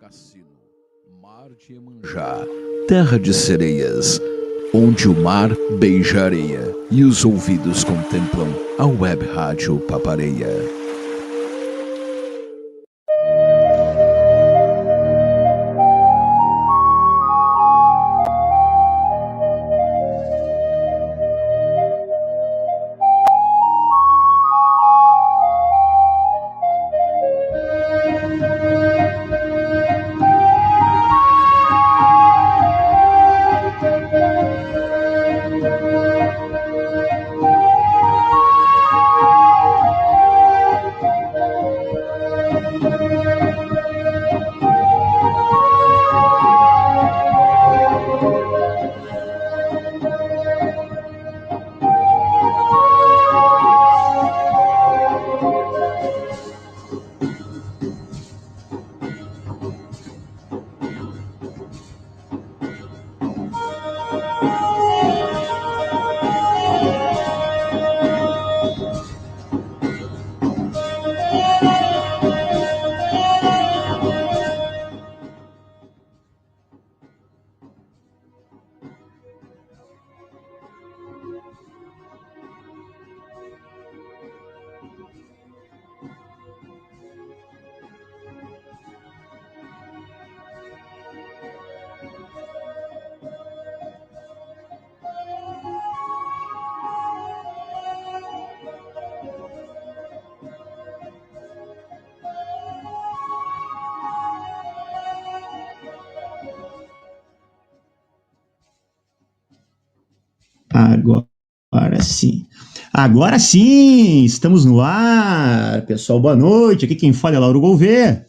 Cassino, mar de Iemanjá, terra de sereias, onde o mar beija a areia e os ouvidos contemplam a web rádio Papareia. Agora sim, estamos no ar. Pessoal, boa noite. Aqui quem fala é Lauro Gouveia.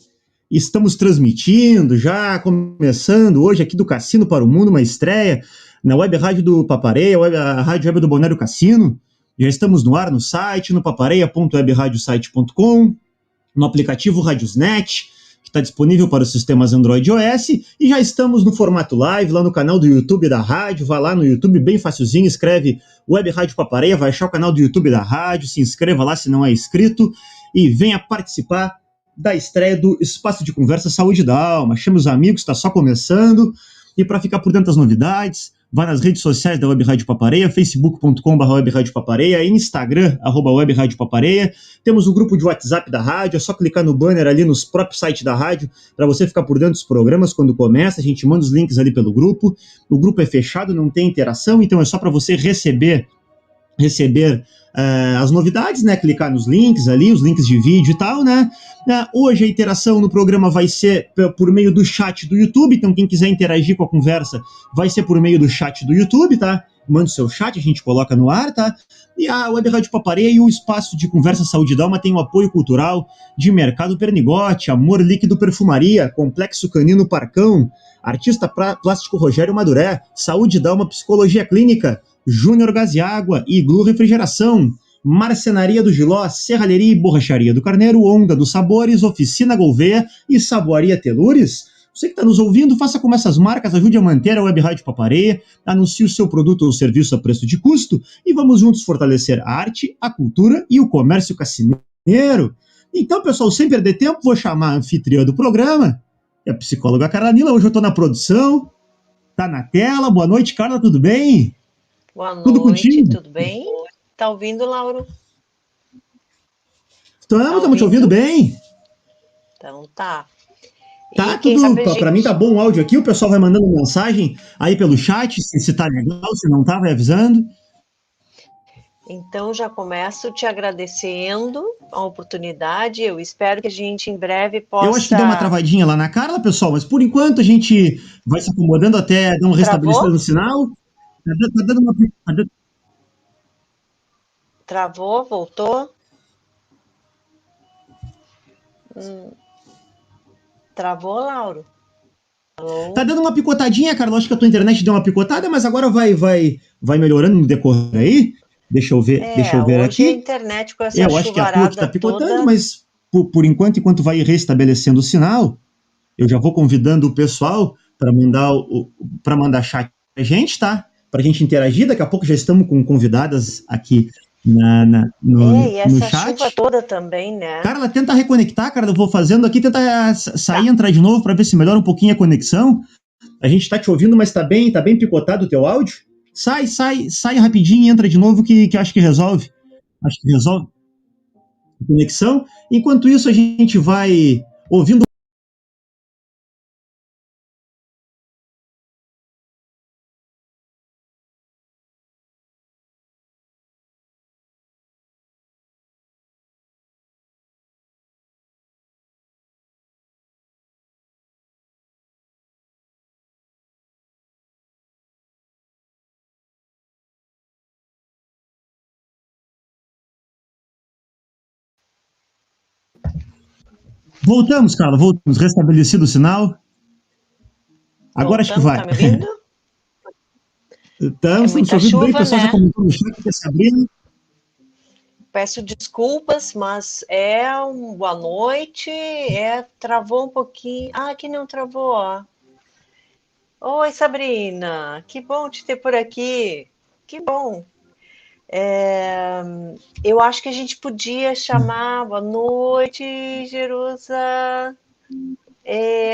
Estamos transmitindo, já começando hoje aqui do Cassino para o Mundo, uma estreia na web rádio do Papareia, a rádio web do Balneário Cassino. Já estamos no ar no site, no papareia.webradiosite.com, no aplicativo Radiosnet, que está disponível para os sistemas Android e iOS, e já estamos no formato live, lá no canal do YouTube da rádio. Vá lá no YouTube, bem facilzinho, escreve Web Rádio Papareia, vai achar o canal do YouTube da rádio, se inscreva lá se não é inscrito, e venha participar da estreia do Espaço de Conversa Saúde da Alma. Chame os amigos, está só começando, e para ficar por dentro das novidades, vá nas redes sociais da Web Rádio Papareia, facebook.com.br Web Rádio Papareia, Instagram, @Web Rádio Papareia. Temos o grupo de WhatsApp da rádio, é só clicar no banner ali nos próprios sites da rádio, para você ficar por dentro dos programas quando começa. A gente manda os links ali pelo grupo. O grupo é fechado, não tem interação, então é só para você receber as novidades, né? Clicar nos links ali, os links de vídeo e tal, né? Hoje a interação no programa vai ser por meio do chat do YouTube, então quem quiser interagir com a conversa vai ser por meio do chat do YouTube, tá? Manda o seu chat, a gente coloca no ar, tá? E a Web Rádio Papareia e o Espaço de Conversa Saúde da Alma tem o apoio cultural de Mercado Pernigote, Amor Líquido Perfumaria, Complexo Canino Parcão, Artista Plástico Rogério Maduré, Saúde da Alma Psicologia Clínica, Júnior Gás e Água, Iglu Refrigeração, Marcenaria do Giló, Serralheria e Borracharia do Carneiro, Onda dos Sabores, Oficina Gouveia e Saboaria Telures. Você que está nos ouvindo, faça como essas marcas, ajude a manter a Web Rádio Papareia, anuncie o seu produto ou serviço a preço de custo e vamos juntos fortalecer a arte, a cultura e o comércio cassineiro. Então, pessoal, sem perder tempo, vou chamar a anfitriã do programa, é a psicóloga Carla Nila. Hoje eu estou na produção, tá na tela. Boa noite, Carla, tudo bem? Boa noite, tudo contigo? Tudo bem? Tá ouvindo, Lauro? Estamos te ouvindo bem. Então tá. Tá tudo, pra mim tá bom o áudio aqui, o pessoal vai mandando mensagem aí pelo chat, se tá legal, se não tá, vai avisando. Então já começo te agradecendo a oportunidade, eu espero que a gente em breve possa... Eu acho que deu uma travadinha lá na Carla, pessoal, mas por enquanto a gente vai se acomodando até dar uma restabelecida no sinal. Tá dando uma... Travou, voltou? Travou, Lauro? Alô? Tá dando uma picotadinha, Carla, acho que a tua internet deu uma picotada, mas agora vai melhorando no decorrer aí. Deixa eu ver hoje aqui. A internet com essa eu acho que a tua que tá picotando, toda... mas por enquanto vai restabelecendo o sinal, eu já vou convidando o pessoal para mandar chat pra gente, tá? Pra gente interagir. Daqui a pouco já estamos com convidadas aqui E no essa chat. chuva toda também, né? Carla, tenta reconectar, cara. Eu vou fazendo aqui, tenta sair e entrar de novo para ver se melhora um pouquinho a conexão. A gente tá te ouvindo, mas tá bem picotado o teu áudio. Sai rapidinho e entra de novo que acho que resolve. Acho que resolve a conexão. Enquanto isso, a gente vai ouvindo. Voltamos, Carla, voltamos. Restabelecido o sinal. Agora acho que vai. Tá me ouvindo? Estamos te ouvindo bem, o pessoal já comentou no chat que é Sabrina. Peço desculpas, mas é boa noite. Travou um pouquinho. Ah, aqui não travou, ó. Oi, Sabrina. Que bom te ter por aqui. Que bom. Eu acho que a gente podia chamar. Boa noite, Jerusa.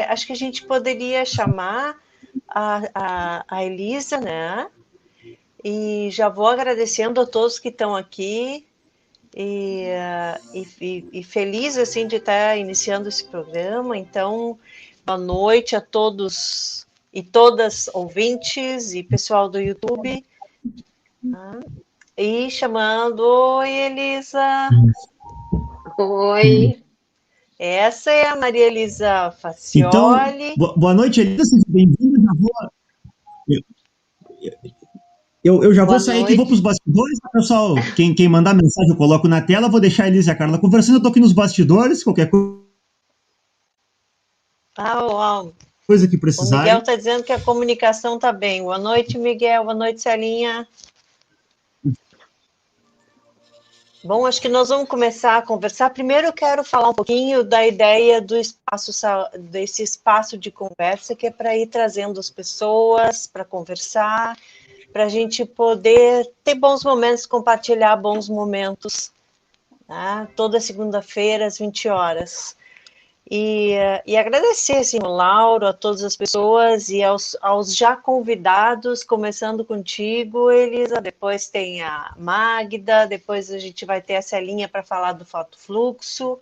Acho que a gente poderia chamar a Elisa, né? E já vou agradecendo a todos que estão aqui. E feliz assim de estar iniciando esse programa. Então, boa noite a todos e todas ouvintes e pessoal do YouTube. E chamando, oi Elisa. Oi. Essa é a Maria Elisa Então, Facioli. boa noite, Elisa, seja bem-vinda. Eu já vou sair aqui, vou para os bastidores, tá, pessoal. Quem mandar mensagem eu coloco na tela, vou deixar a Elisa e a Carla conversando. Eu tô aqui nos bastidores, qualquer coisa que O precisarem. Miguel está dizendo que a comunicação está bem. Boa noite, Miguel. Boa noite, Celinha. Bom, acho que nós vamos começar a conversar. Primeiro eu quero falar um pouquinho da ideia desse espaço de conversa, que é para ir trazendo as pessoas para conversar, para a gente poder ter bons momentos, compartilhar bons momentos, tá? Toda segunda-feira, às 20 horas. E agradecer assim, ao Lauro, a todas as pessoas e aos já convidados, começando contigo, Elisa, depois tem a Magda, depois a gente vai ter a Celinha para falar do fotofluxo,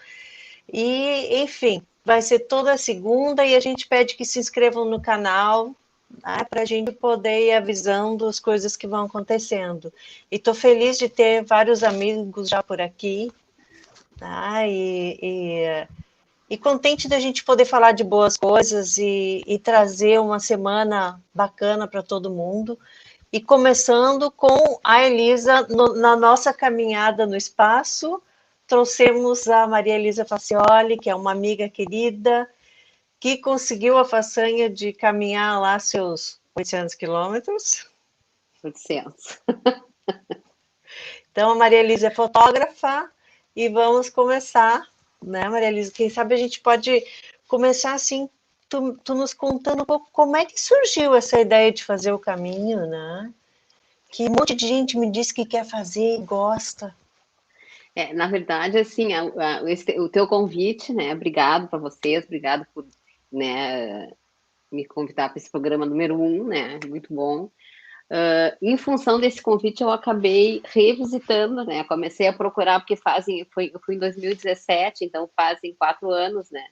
e enfim, vai ser toda segunda e a gente pede que se inscrevam no canal, tá? Para a gente poder ir avisando as coisas que vão acontecendo. E estou feliz de ter vários amigos já por aqui, tá? E contente da gente poder falar de boas coisas e trazer uma semana bacana para todo mundo. E começando com a Elisa, na nossa caminhada no espaço, trouxemos a Maria Elisa Facioli, que é uma amiga querida, que conseguiu a façanha de caminhar lá seus 800 quilômetros. 800. Então, a Maria Elisa é fotógrafa e vamos começar, né, Maria Elisa? Quem sabe a gente pode começar assim, tu nos contando um pouco como é que surgiu essa ideia de fazer o caminho, né? Que um monte de gente me diz que quer fazer e gosta. Na verdade, assim, o teu convite, né? Obrigado para vocês, obrigado por, né, me convidar para esse programa número 1, né? Muito bom. Em função desse convite, eu acabei revisitando, né? Comecei a procurar, porque eu fui em 2017, então fazem 4 anos, né?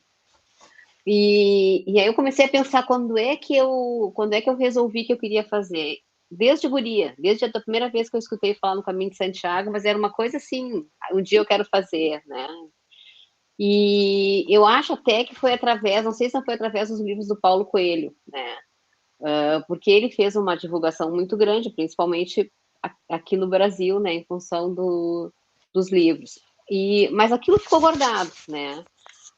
E aí eu comecei a pensar quando é que eu resolvi que eu queria fazer. Desde guria, desde a primeira vez que eu escutei falar no Caminho de Santiago, mas era uma coisa assim, um dia eu quero fazer, né? E eu acho até que foi através, não sei se não foi através dos livros do Paulo Coelho, né? Porque ele fez uma divulgação muito grande, principalmente aqui no Brasil, né, em função dos livros. Mas aquilo ficou guardado, né?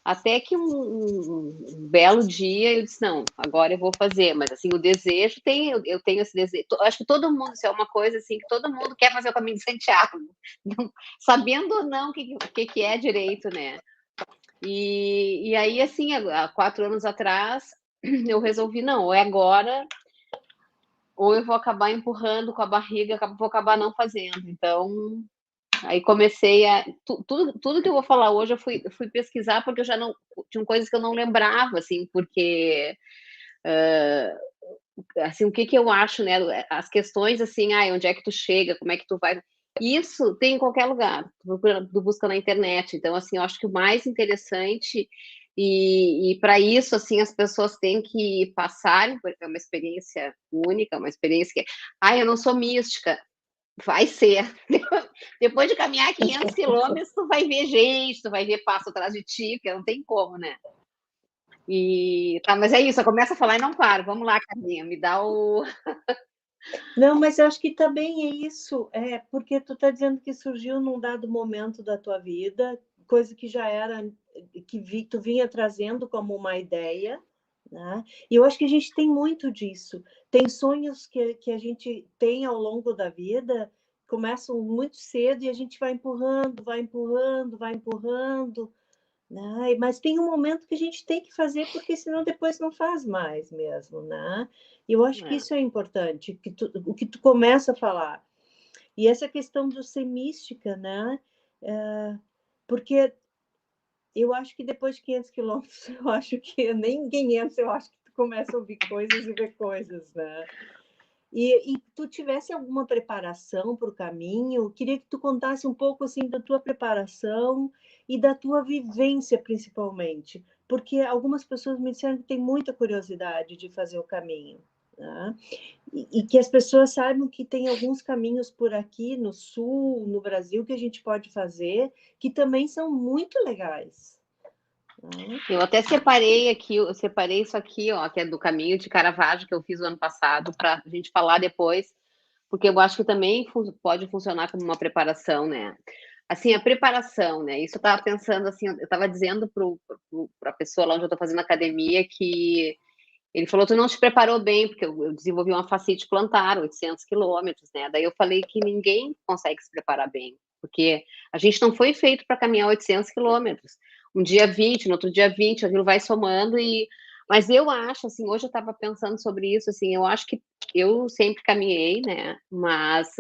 Até que um belo dia eu disse, não, agora eu vou fazer, mas assim, o desejo eu tenho esse desejo, acho que todo mundo, isso é uma coisa assim, que todo mundo quer fazer o Caminho de Santiago, sabendo ou não o que é direito, né? E aí, assim, há 4 anos atrás, eu resolvi, não, ou é agora, ou eu vou acabar empurrando com a barriga, vou acabar não fazendo. Então, Aí comecei a... Tudo que eu vou falar hoje, eu fui pesquisar, porque eu já não... Tinham coisas que eu não lembrava, assim, porque... assim, o que eu acho, né? As questões, assim, onde é que tu chega, como é que tu vai... Isso tem em qualquer lugar, tu busca na internet. Então, assim, eu acho que o mais interessante... E para isso, assim, as pessoas têm que passarem por uma experiência única, uma experiência que... eu não sou mística. Vai ser. Depois de caminhar 500 quilômetros, tu vai ver gente, tu vai ver passo atrás de ti, porque não tem como, né? Tá, mas é isso, eu começo a falar e não paro. Vamos lá, Carlinha, me dá o... Não, mas eu acho que também é isso, porque tu está dizendo que surgiu num dado momento da tua vida, coisa que já era, tu vinha trazendo como uma ideia, né? E eu acho que a gente tem muito disso. Tem sonhos que a gente tem ao longo da vida, começam muito cedo e a gente vai empurrando, vai empurrando, vai empurrando, né? Mas tem um momento que a gente tem que fazer, porque senão depois não faz mais mesmo, né? E eu acho que isso é importante, o que tu começa a falar. E essa questão do ser mística, né? Porque eu acho que depois de 500 quilômetros, eu acho que nem 500, eu acho que tu começa a ouvir coisas e ver coisas, né? E tu tivesse alguma preparação para o caminho? Queria que tu contasse um pouco assim da tua preparação e da tua vivência, principalmente, porque algumas pessoas me disseram que têm muita curiosidade de fazer o caminho, né? E que as pessoas saibam que tem alguns caminhos por aqui no sul, no Brasil, que a gente pode fazer, que também são muito legais. Eu até separei aqui, eu separei isso aqui, ó, que é do caminho de Caravaggio, que eu fiz o ano passado, para a gente falar depois, porque eu acho que também pode funcionar como uma preparação, né? Assim, a preparação, né? Isso eu estava pensando, assim, eu estava dizendo para a pessoa lá onde eu estou fazendo academia que ele falou, tu não te preparou bem, porque eu desenvolvi uma fascite plantar, 800 quilômetros, né? Daí eu falei que ninguém consegue se preparar bem, porque a gente não foi feito para caminhar 800 quilômetros. Um dia 20, no outro dia 20, aquilo vai somando e... Mas eu acho, assim, hoje eu estava pensando sobre isso, assim, eu acho que eu sempre caminhei, né? Mas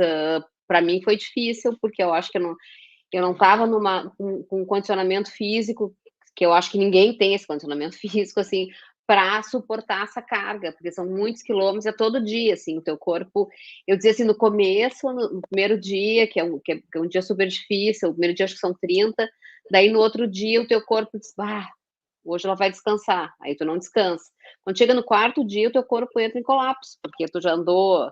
para mim foi difícil, porque eu acho que eu não estava com um condicionamento físico, que eu acho que ninguém tem esse condicionamento físico, assim, para suportar essa carga, porque são muitos quilômetros, é todo dia, assim, o teu corpo... Eu dizia assim, no começo, no primeiro dia, que é um dia super difícil, o primeiro dia acho que são 30, daí no outro dia o teu corpo diz, hoje ela vai descansar, aí tu não descansa. Quando chega no quarto dia, o teu corpo entra em colapso, porque tu já andou,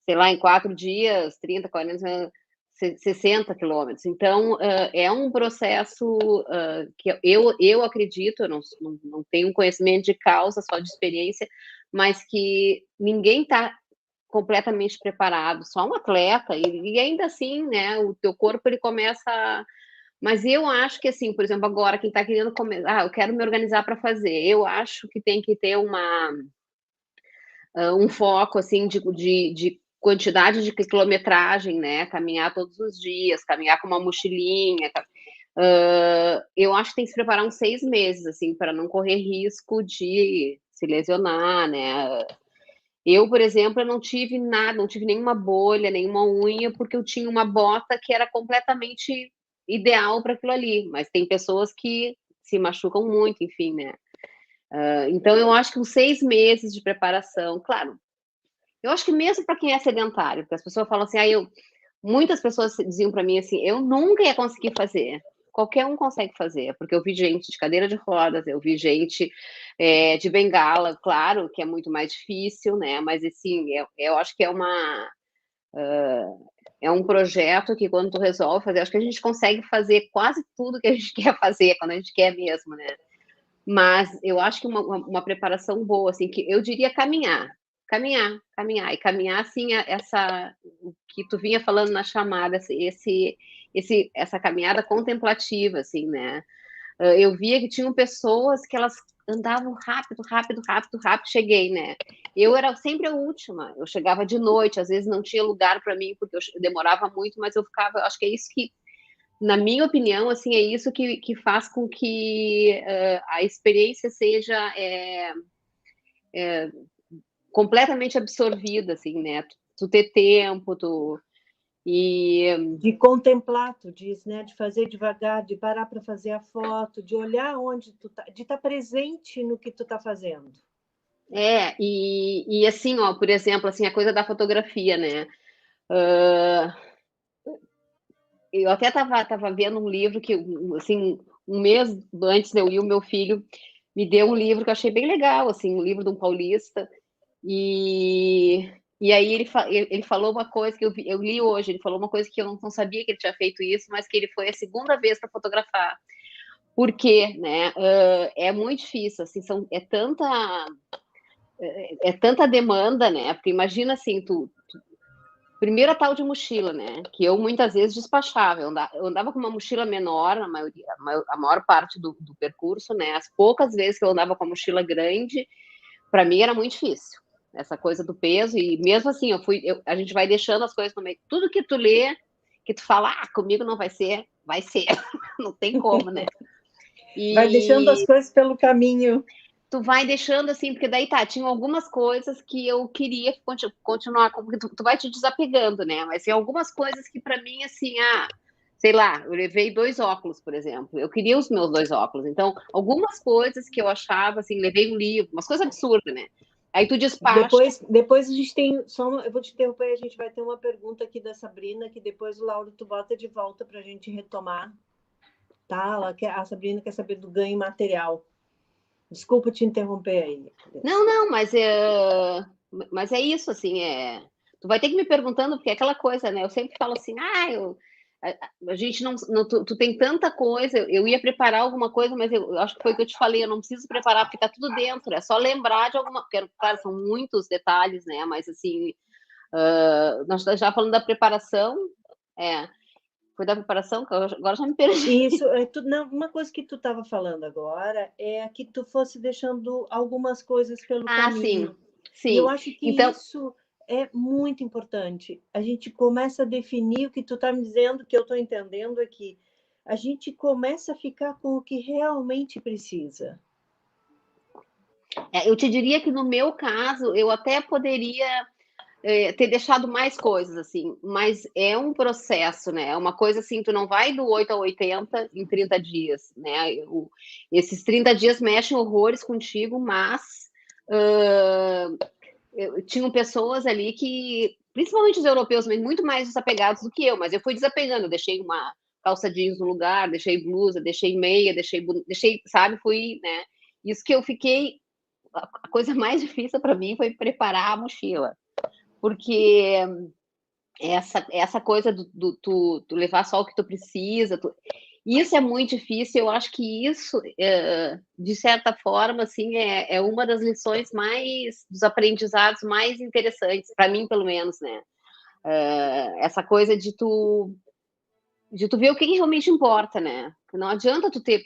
sei lá, em 4 dias, 30, 40, 60 quilômetros. Então, é um processo que eu acredito, eu não tenho conhecimento de causa, só de experiência, mas que ninguém está completamente preparado, só um atleta, e ainda assim, né, o teu corpo, ele começa... Mas eu acho que, assim, por exemplo, agora, quem está querendo começar, eu quero me organizar para fazer, eu acho que tem que ter um foco, assim, de quantidade de quilometragem, né? Caminhar todos os dias, caminhar com uma mochilinha. Eu acho que tem que se preparar uns 6 meses, assim, para não correr risco de se lesionar, né? Eu, por exemplo, eu não tive nada, não tive nenhuma bolha, nenhuma unha, porque eu tinha uma bota que era completamente ideal para aquilo ali. Mas tem pessoas que se machucam muito, enfim, né? Então, eu acho que uns 6 meses de preparação, claro, eu acho que mesmo para quem é sedentário, porque as pessoas falam assim, muitas pessoas diziam para mim assim, eu nunca ia conseguir fazer. Qualquer um consegue fazer, porque eu vi gente de cadeira de rodas, eu vi gente de bengala, claro que é muito mais difícil, né? Mas assim, eu acho que é um projeto que quando tu resolve fazer, acho que a gente consegue fazer quase tudo que a gente quer fazer, quando a gente quer mesmo, né? Mas eu acho que uma preparação boa, assim, que eu diria caminhar, e caminhar, assim, o que tu vinha falando na chamada, essa caminhada contemplativa, assim, né? Eu via que tinham pessoas que elas andavam rápido, cheguei, né? Eu era sempre a última, eu chegava de noite, às vezes não tinha lugar para mim, porque eu demorava muito, mas eu ficava, acho que é isso que, na minha opinião, assim, é isso que faz com que a experiência seja completamente absorvida, assim, né? Tu ter tempo, E de contemplar, tu diz, né? De fazer devagar, de parar para fazer a foto, de olhar onde tu tá, de estar presente no que tu tá fazendo. e assim, ó, por exemplo, assim, a coisa da fotografia, né? Eu até tava vendo um livro que, assim, um mês antes de eu ir, o meu filho me deu um livro que eu achei bem legal, assim, um livro de um paulista, e, e aí ele falou uma coisa que eu li hoje, ele falou uma coisa que eu não sabia que ele tinha feito isso, mas que ele foi a segunda vez para fotografar. Por quê, né? É muito difícil, assim, é tanta demanda, né? Porque imagina assim, primeiro a tal de mochila, né? Que eu muitas vezes despachava. Eu andava com uma mochila menor, a maior parte do percurso, né? As poucas vezes que eu andava com a mochila grande, para mim era muito difícil. Essa coisa do peso, e mesmo assim, a gente vai deixando as coisas no meio. Tudo que tu lê, que tu fala, comigo não vai ser, vai ser. Não tem como, né? Vai deixando as coisas pelo caminho. Tu vai deixando assim, porque daí tinha algumas coisas que eu queria continuar, porque tu vai te desapegando, né? Mas tem algumas coisas que para mim, assim, sei lá, eu levei 2 óculos, por exemplo. Eu queria os meus 2 óculos. Então, algumas coisas que eu achava, assim, levei um livro, umas coisas absurdas, né? Aí tu despacha. Depois a gente tem eu vou te interromper, a gente vai ter uma pergunta aqui da Sabrina, que depois o Lauro tu bota de volta para a gente retomar, tá? A Sabrina quer saber do ganho material. Desculpa te interromper aí. Não, mas é isso, assim, tu vai ter que me perguntando, porque é aquela coisa, né? Eu sempre falo assim, a gente não tu tem tanta coisa, eu ia preparar alguma coisa, mas eu acho que foi o que eu te falei, eu não preciso preparar, porque tá tudo dentro, é só lembrar de alguma, porque, claro, são muitos detalhes, né? Mas, assim, nós já falando da preparação, foi da preparação, que agora já me perdi. Isso, uma coisa que tu estava falando agora é que tu fosse deixando algumas coisas pelo caminho. Sim. E eu acho que então, isso é muito importante. A gente começa a definir o que tu está me dizendo, que eu estou entendendo aqui. A gente começa a ficar com o que realmente precisa. eu te diria que no meu caso, eu até poderia ter deixado mais coisas, assim, mas é um processo, né? É uma coisa assim, tu não vai do 8 a 80 em 30 dias, né? Esses 30 dias mexem horrores contigo, mas tinham pessoas ali que, principalmente os europeus, mas muito mais desapegados do que eu, mas eu fui desapegando, eu deixei uma calça jeans no lugar, deixei blusa, deixei meia, deixei, sabe, fui, né? Isso que eu fiquei, a coisa mais difícil para mim foi preparar a mochila, porque essa coisa do tu levar só o que tu precisa, isso é muito difícil. Eu acho que isso, de certa forma, assim, é uma das lições dos aprendizados mais interessantes, para mim, pelo menos, né? Essa coisa de tu ver o que realmente importa, né? Não adianta tu ter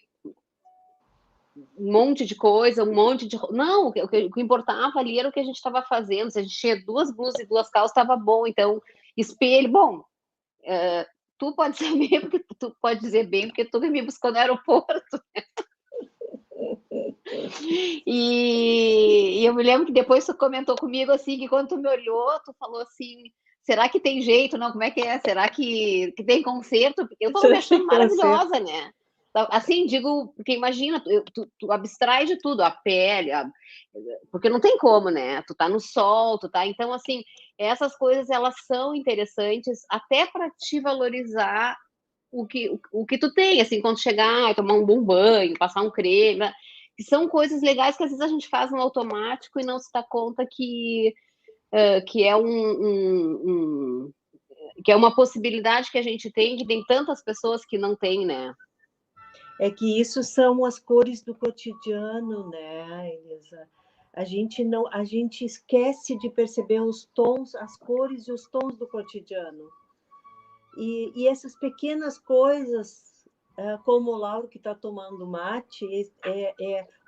um monte de coisa, um monte de... Não, o que importava ali era o que a gente estava fazendo. Se a gente tinha 2 blusas e 2 calças, estava bom. Então, espelho, bom, tu pode saber, porque tu pode dizer bem, porque tu me buscou no aeroporto. E eu me lembro que depois tu comentou comigo assim, que quando tu me olhou, tu falou assim, será que tem jeito? Não, como é que é? Será que tem conserto? Eu tô me achando maravilhosa, né? Assim, digo, porque imagina, tu abstrai de tudo, a pele, porque não tem como, né? Tu tá no sol, então, assim, essas coisas, elas são interessantes até para te valorizar o que tu tem, assim, quando chegar, tomar um bom banho, passar um creme, né? Que são coisas legais que às vezes a gente faz no automático e não se dá conta que é que é uma possibilidade que a gente tem, que tem tantas pessoas que não têm, né? É que isso são as cores do cotidiano, né, Elisa? A gente esquece de perceber os tons, as cores e os tons do cotidiano. E essas pequenas coisas, como o Lauro que está tomando mate,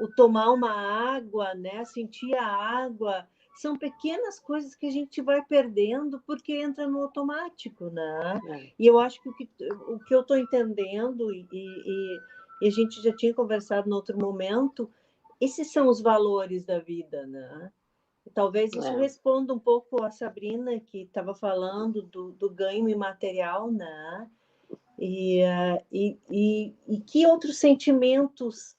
o tomar uma água, né, sentir a água, são pequenas coisas que a gente vai perdendo porque entra no automático, né? E eu acho que o que eu estou entendendo, e a gente já tinha conversado em outro momento, esses são os valores da vida, né? Talvez isso É. responda um pouco a Sabrina, que estava falando do ganho imaterial, né? E que outros sentimentos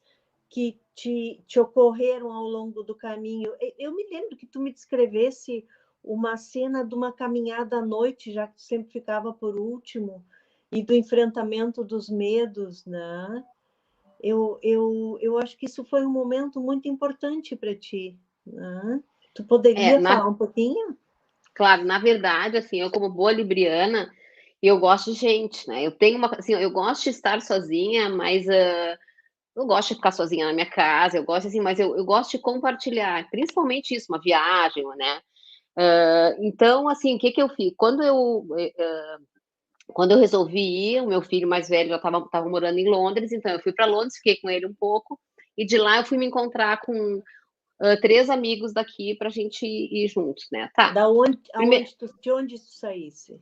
que te ocorreram ao longo do caminho? Eu me lembro que tu me descrevesse uma cena de uma caminhada à noite, já que tu sempre ficava por último, e do enfrentamento dos medos, né? Eu acho que isso foi um momento muito importante para ti, né? Tu poderia falar um pouquinho? Claro, na verdade, assim, eu como boa libriana, eu gosto de gente, né? Eu tenho uma, assim, eu gosto de estar sozinha, mas eu gosto de ficar sozinha na minha casa, eu gosto assim, mas eu gosto de compartilhar, principalmente isso, uma viagem, né? Então, assim, o que que eu fiz? Quando eu resolvi ir, o meu filho mais velho já estava morando em Londres, então eu fui para Londres, fiquei com ele um pouco, e de lá eu fui me encontrar com 3 amigos daqui para a gente ir juntos, né? Tá. Primeiro, De onde tu saísse?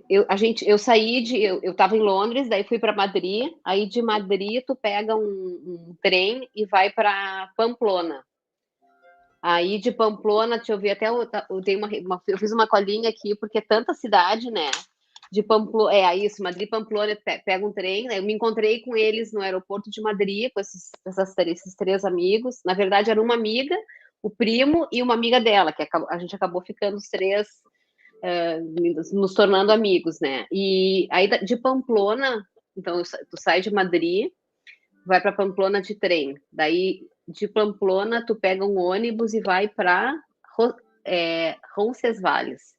eu saí eu estava em Londres, daí fui para Madrid, aí de Madrid tu pega um trem e vai para Pamplona. Aí de Pamplona, deixa eu ver, até eu fiz uma colinha aqui, porque é tanta cidade, né? De Pamplona, isso, Madrid, Pamplona, pega um trem, né? Eu me encontrei com eles no aeroporto de Madrid, com esses 3 amigos. Na verdade, era uma amiga, o primo e uma amiga dela, que a gente acabou ficando os 3, nos tornando amigos, né? E aí de Pamplona, então tu sai de Madrid, vai para Pamplona de trem. Daí de Pamplona tu pega um ônibus e vai para Roncesvalles.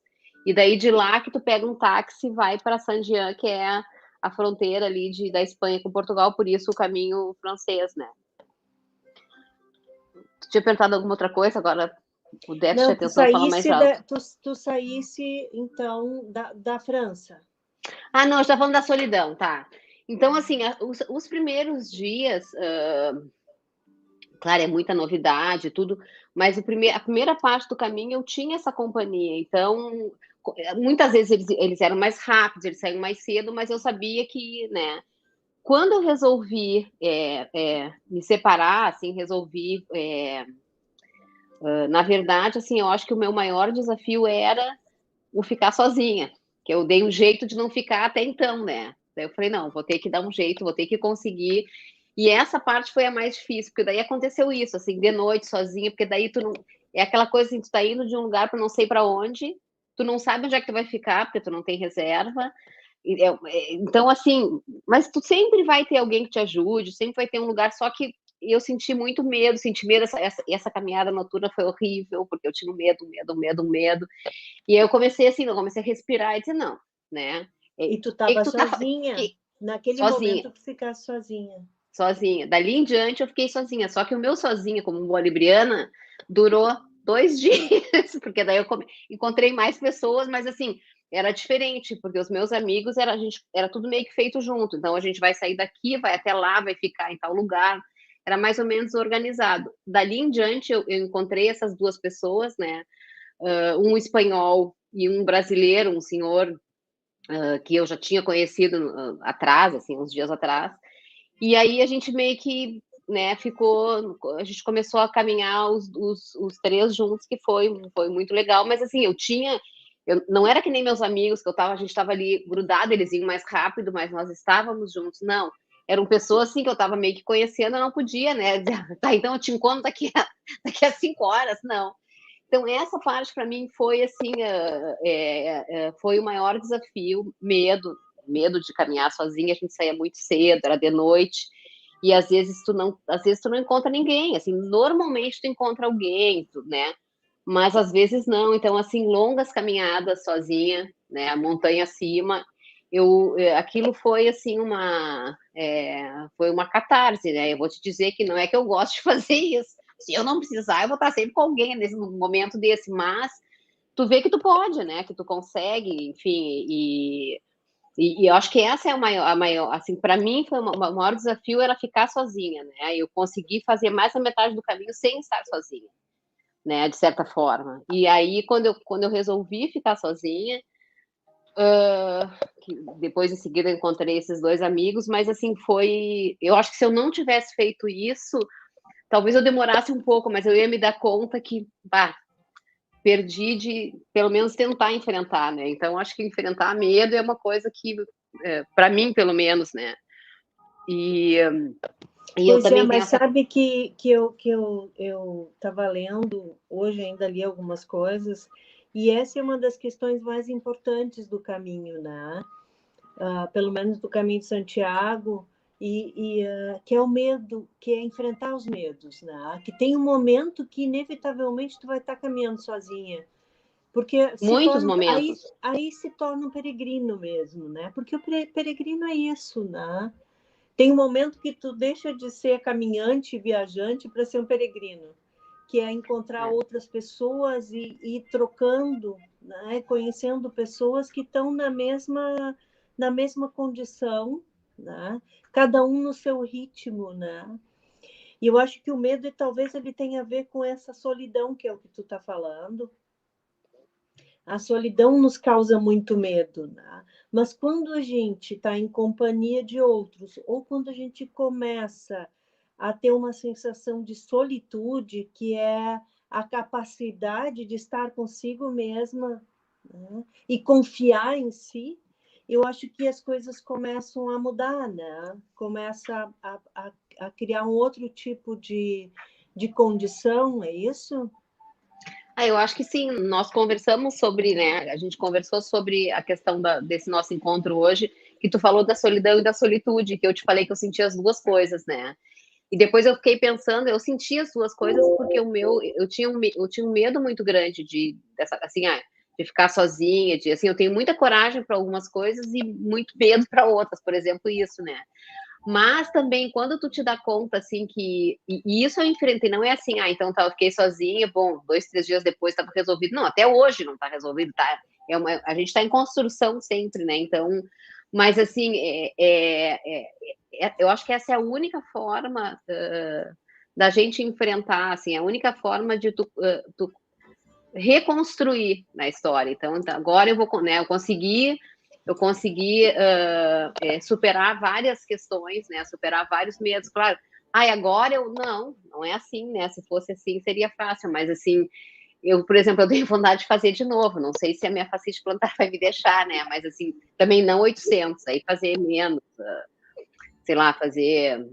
E daí de lá que tu pega um táxi e vai para Saint-Jean, que é a fronteira ali da Espanha com Portugal, por isso o caminho francês, né? Tu tinha perguntado alguma outra coisa, agora o déficit de atenção fala mais alto. Tu saísse, então, da França. Ah, não, eu estava falando da solidão, tá. Então, assim, os primeiros dias, claro, é muita novidade, tudo, mas a primeira parte do caminho eu tinha essa companhia, então, muitas vezes eles eram mais rápidos, eles saíam mais cedo, mas eu sabia que, né, quando eu resolvi me separar, assim, na verdade, assim, eu acho que o meu maior desafio era o ficar sozinha, que eu dei um jeito de não ficar até então, né? Daí eu falei, não, vou ter que dar um jeito, vou ter que conseguir. E essa parte foi a mais difícil, porque daí aconteceu isso, assim, de noite, sozinha, porque daí tu não. É aquela coisa assim, tu tá indo de um lugar para não sei para onde, tu não sabe onde é que tu vai ficar, porque tu não tem reserva. Então, assim, mas tu sempre vai ter alguém que te ajude, sempre vai ter um lugar, só que eu senti muito medo, essa caminhada noturna foi horrível, porque eu tinha medo. E aí eu comecei assim, eu comecei a respirar e dizer, não, né? E tu O que estava tu tá sozinha? Naquele sozinha? momento tu ficasse sozinha. Sozinha. Dali em diante eu fiquei sozinha. Só que o meu sozinha, como boa libriana, durou 2 dias, porque daí eu encontrei mais pessoas, mas assim, era diferente, porque os meus amigos era tudo meio que feito junto. Então a gente vai sair daqui, vai até lá, vai ficar em tal lugar. Era mais ou menos organizado. Dali em diante eu encontrei essas 2 pessoas, né? Um espanhol e um brasileiro, um senhor que eu já tinha conhecido atrás, assim, uns dias atrás. E aí a gente meio que, né, a gente começou a caminhar os 3 juntos, que foi muito legal, mas assim, eu não era que nem meus amigos, a gente estava ali grudado, eles iam mais rápido, mas nós estávamos juntos, não. Eram pessoas assim que eu estava meio que conhecendo, eu não podia, né? Tá, então eu te encontro daqui a 5 horas, não. Então, essa parte para mim foi assim, foi o maior desafio, medo de caminhar sozinha, a gente saía muito cedo, era de noite, e às vezes tu não encontra ninguém, assim, normalmente tu encontra alguém, né? Mas às vezes não, então assim, longas caminhadas sozinha, né, a montanha acima, aquilo foi assim foi uma catarse, né? Eu vou te dizer que não é que eu gosto de fazer isso. Se eu não precisar, eu vou estar sempre com alguém nesse momento desse, mas tu vê que tu pode, né? Que tu consegue, enfim, e eu acho que essa é a maior assim, para mim foi o maior desafio era ficar sozinha, né? Eu consegui fazer mais da metade do caminho sem estar sozinha, né? De certa forma. E aí, quando eu resolvi ficar sozinha, depois em seguida eu encontrei esses 2 amigos, mas assim, eu acho que se eu não tivesse feito isso, talvez eu demorasse um pouco, mas eu ia me dar conta que, perdi de, pelo menos, tentar enfrentar, né? Então, acho que enfrentar medo é uma coisa que, para mim, pelo menos, né? E eu também mas tenho sabe que eu estava lendo, hoje ainda li algumas coisas, e essa é uma das questões mais importantes do caminho, né? Pelo menos do caminho de Santiago, que é o medo, que é enfrentar os medos, né? Que tem um momento que inevitavelmente tu vai estar caminhando sozinha, porque muitos momentos. aí se torna um peregrino mesmo, né? Porque o peregrino é isso, né? Tem um momento que tu deixa de ser caminhante, viajante, para ser um peregrino, que é encontrar outras pessoas e ir trocando, né? Conhecendo pessoas que estão na mesma condição, né? Cada um no seu ritmo, né? E eu acho que o medo talvez ele tenha a ver com essa solidão que é o que tu está falando. A solidão nos causa muito medo, né? Mas quando a gente está em companhia de outros, ou quando a gente começa a ter uma sensação de solitude, que é a capacidade de estar consigo mesma, né? E confiar em si, eu acho que as coisas começam a mudar, né? Começa a criar um outro tipo de condição, é isso? Eu acho que sim, nós conversamos sobre, né? A gente conversou sobre a questão desse nosso encontro hoje, que tu falou da solidão e da solitude, que eu te falei que eu sentia as duas coisas, né? E depois eu fiquei pensando, eu senti as duas coisas porque eu tinha um medo muito grande de ficar sozinha, assim, eu tenho muita coragem para algumas coisas e muito medo para outras, por exemplo, isso, né? Mas também, quando tu te dá conta, assim, e isso eu enfrentei, não é assim, então tá, eu fiquei sozinha, bom, 2, 3 dias depois estava resolvido. Não, até hoje não tá resolvido, tá? A gente tá em construção sempre, né? Então, mas assim, eu acho que essa é a única forma da gente enfrentar, assim, a única forma de tu reconstruir na história. Então, agora eu vou, né, eu consegui superar várias questões, né, superar vários medos, claro. Agora não é assim, né, se fosse assim seria fácil, mas assim, por exemplo, eu tenho vontade de fazer de novo, não sei se a minha fascite plantar vai me deixar, né, mas assim, também não 800, aí fazer menos, sei lá, fazer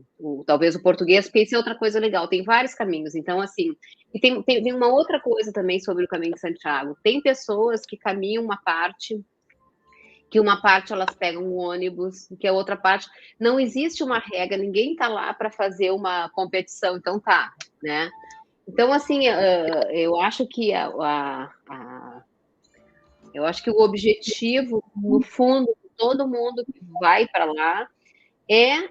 talvez o português, porque isso é outra coisa legal, tem vários caminhos, então assim, e tem uma outra coisa também sobre o caminho de Santiago, tem pessoas que caminham uma parte elas pegam um ônibus, que a outra parte não existe uma regra, ninguém está lá para fazer uma competição, então tá, né? Então assim, eu acho que eu acho que o objetivo, no fundo, de todo mundo que vai para lá é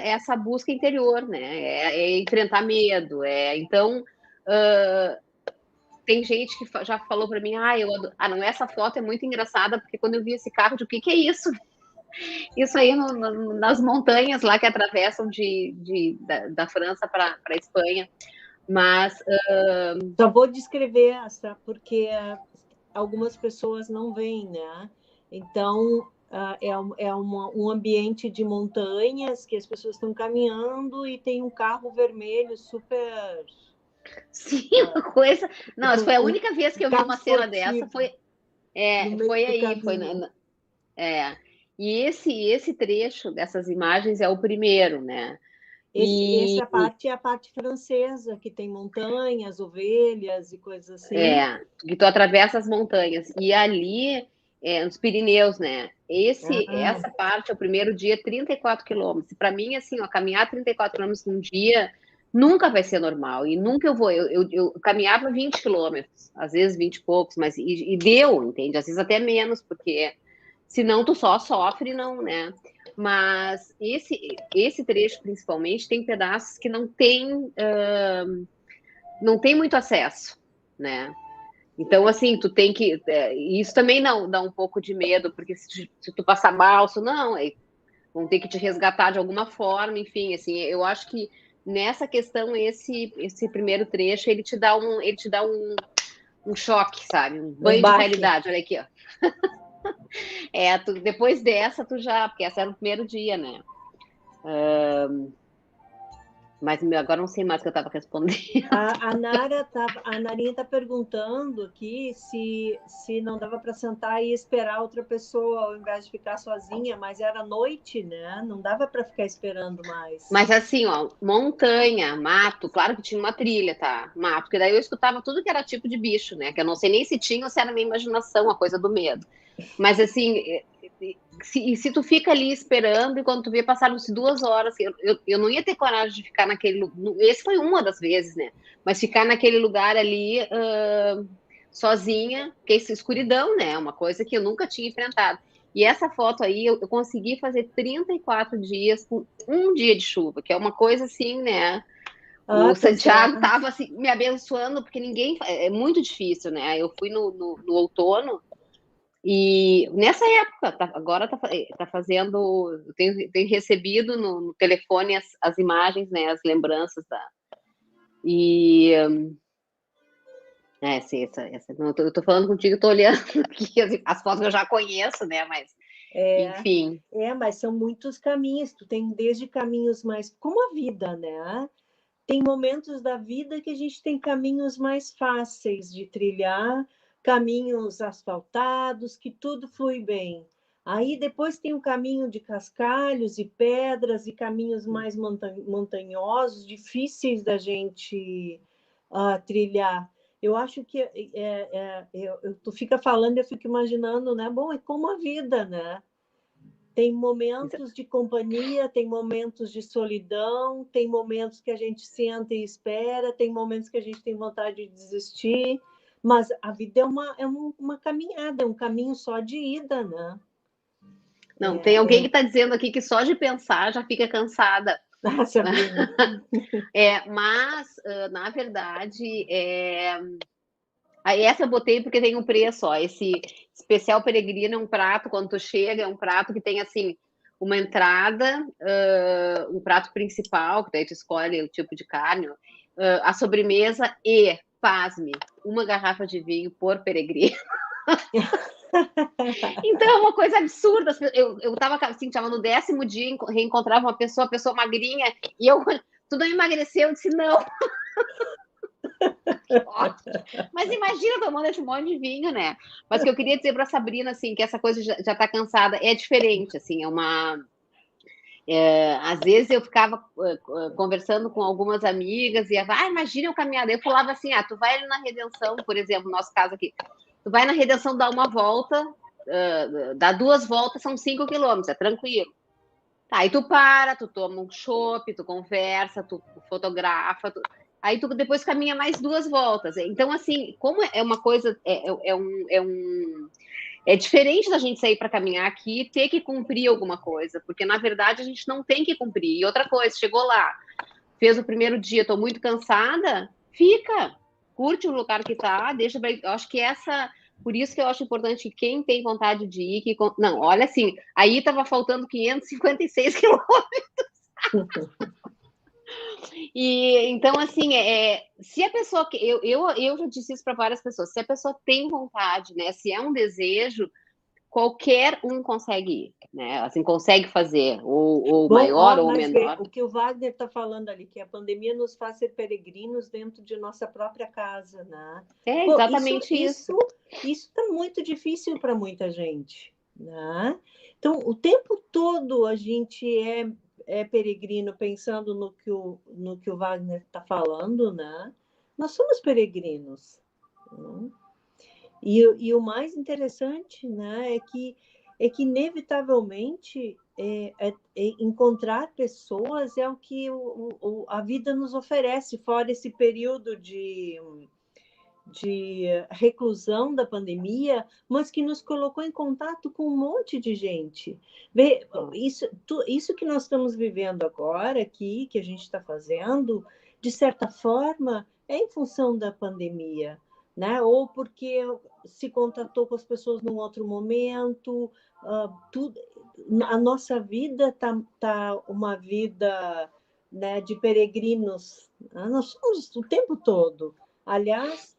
essa busca interior, né? É enfrentar medo, então tem gente que já falou para mim, não, essa foto é muito engraçada, porque quando eu vi esse carro, de que é isso? Isso aí nas montanhas lá que atravessam da França para a Espanha. Mas. Só vou descrever essa, porque algumas pessoas não veem, né? Então, é um ambiente de montanhas que as pessoas estão caminhando e tem um carro vermelho super. Sim, coisa. Não, foi a única vez que eu vi uma cena dessa. Foi aí. E esse trecho dessas imagens é o primeiro, né? Essa parte é a parte francesa, que tem montanhas, ovelhas e coisas assim. Que tu atravessa as montanhas. E ali, nos Pirineus, né? Essa parte, o primeiro dia, 34 quilômetros. Para mim, assim, caminhar 34 quilômetros num dia nunca vai ser normal. E nunca eu vou. Eu caminhava 20 quilômetros, às vezes 20 e poucos, mas e deu, entende? Às vezes até menos, porque senão tu só sofre, não, né? Mas esse trecho, principalmente, tem pedaços que não tem muito acesso, né? Então, assim, tu tem que... isso também não dá um pouco de medo, porque se tu passar mal, vão ter que te resgatar de alguma forma, enfim, assim, eu acho que nessa questão, esse primeiro trecho, ele te dá um choque, sabe? Um banho de realidade, olha aqui, ó. Depois dessa, porque essa era o primeiro dia, né? Mas agora não sei mais o que eu estava respondendo. A Narinha está perguntando aqui se não dava para sentar e esperar outra pessoa ao invés de ficar sozinha, mas era noite, né? Não dava para ficar esperando mais. Mas assim, ó, montanha, mato, claro que tinha uma trilha, tá? Mato, porque daí eu escutava tudo que era tipo de bicho, né? Que eu não sei nem se tinha ou se era minha imaginação, a coisa do medo. Mas assim, se tu fica ali esperando e quando tu vê passaram-se 2 horas, eu não ia ter coragem de ficar naquele. Esse foi uma das vezes, né? Mas ficar naquele lugar ali sozinha, que é essa escuridão, né? Uma coisa que eu nunca tinha enfrentado. E essa foto aí, eu consegui fazer 34 dias com um dia de chuva, que é uma coisa assim, né? O Santiago estava assim, me abençoando, porque ninguém. É muito difícil, né? Eu fui no outono. E nessa época, agora tá fazendo. Eu tenho recebido no telefone as imagens, né? As lembranças da. E. Sim, não, eu tô falando contigo, eu tô olhando aqui as fotos que eu já conheço, né? Mas, enfim. Mas são muitos caminhos, tu tem desde caminhos mais. Como a vida, né? Tem momentos da vida que a gente tem caminhos mais fáceis de trilhar, caminhos asfaltados, que tudo flui bem. Aí depois tem o caminho de cascalhos e pedras e caminhos mais montanhosos, difíceis da gente trilhar. Eu acho que tu fica falando, eu fico imaginando, né? Bom, é como a vida, né? Tem momentos de companhia, tem momentos de solidão, tem momentos que a gente senta e espera, tem momentos que a gente tem vontade de desistir, mas a vida é uma caminhada, é um caminho só de ida, né? Não, tem alguém que está dizendo aqui que só de pensar já fica cansada. Sabrina. Mas, na verdade, aí essa eu botei porque tem um preço, ó. Esse especial peregrino é um prato, quando tu chega, é um prato que tem, assim, uma entrada, um prato principal, que daí tu escolhe o tipo de carne, a sobremesa e, pasme, uma garrafa de vinho por peregrino. Então é uma coisa absurda. Eu tava assim, tava no 10º dia, reencontrava uma pessoa, a pessoa magrinha, e tu não emagreceu? Eu disse, não. Mas imagina tomando esse monte de vinho, né? Mas o que eu queria dizer para Sabrina, assim, que essa coisa já tá cansada, é diferente, assim, às vezes eu ficava conversando com algumas amigas e imagina eu caminhar. Eu falava assim, tu vai ali na Redenção, por exemplo, no nosso caso aqui, tu vai na Redenção dar uma volta, dá 2 voltas, são 5 quilômetros, é tranquilo. Aí tu para, tu toma um chopp, tu conversa, tu fotografa, aí tu depois caminha mais 2 voltas. Então, assim, como é uma coisa, é diferente da gente sair para caminhar aqui e ter que cumprir alguma coisa, porque na verdade a gente não tem que cumprir. E outra coisa, chegou lá, fez o primeiro dia, estou muito cansada, fica, curte o lugar que tá, deixa. Eu acho que por isso que eu acho importante que quem tem vontade de ir, não, olha assim, aí estava faltando 556 quilômetros. E então, assim, se a pessoa. Eu já disse isso para várias pessoas, se a pessoa tem vontade, né? Se é um desejo, qualquer um consegue ir, né? Assim, consegue fazer, ou Bom, maior ou menor. O que o Wagner está falando ali, que a pandemia nos faz ser peregrinos dentro de nossa própria casa, né? Exatamente isso. Isso está muito difícil para muita gente, né? Então, o tempo todo a gente é peregrino pensando no que o Wagner está falando, né? Nós somos peregrinos, né? E o mais interessante, né, é que inevitavelmente encontrar pessoas é o que a vida nos oferece, fora esse período de reclusão da pandemia, mas que nos colocou em contato com um monte de gente. Isso que nós estamos vivendo agora aqui, que a gente está fazendo, de certa forma, é em função da pandemia, né? Ou porque se contatou com as pessoas num outro momento, a nossa vida tá uma vida, né, de peregrinos, né? Nós somos o tempo todo. Aliás,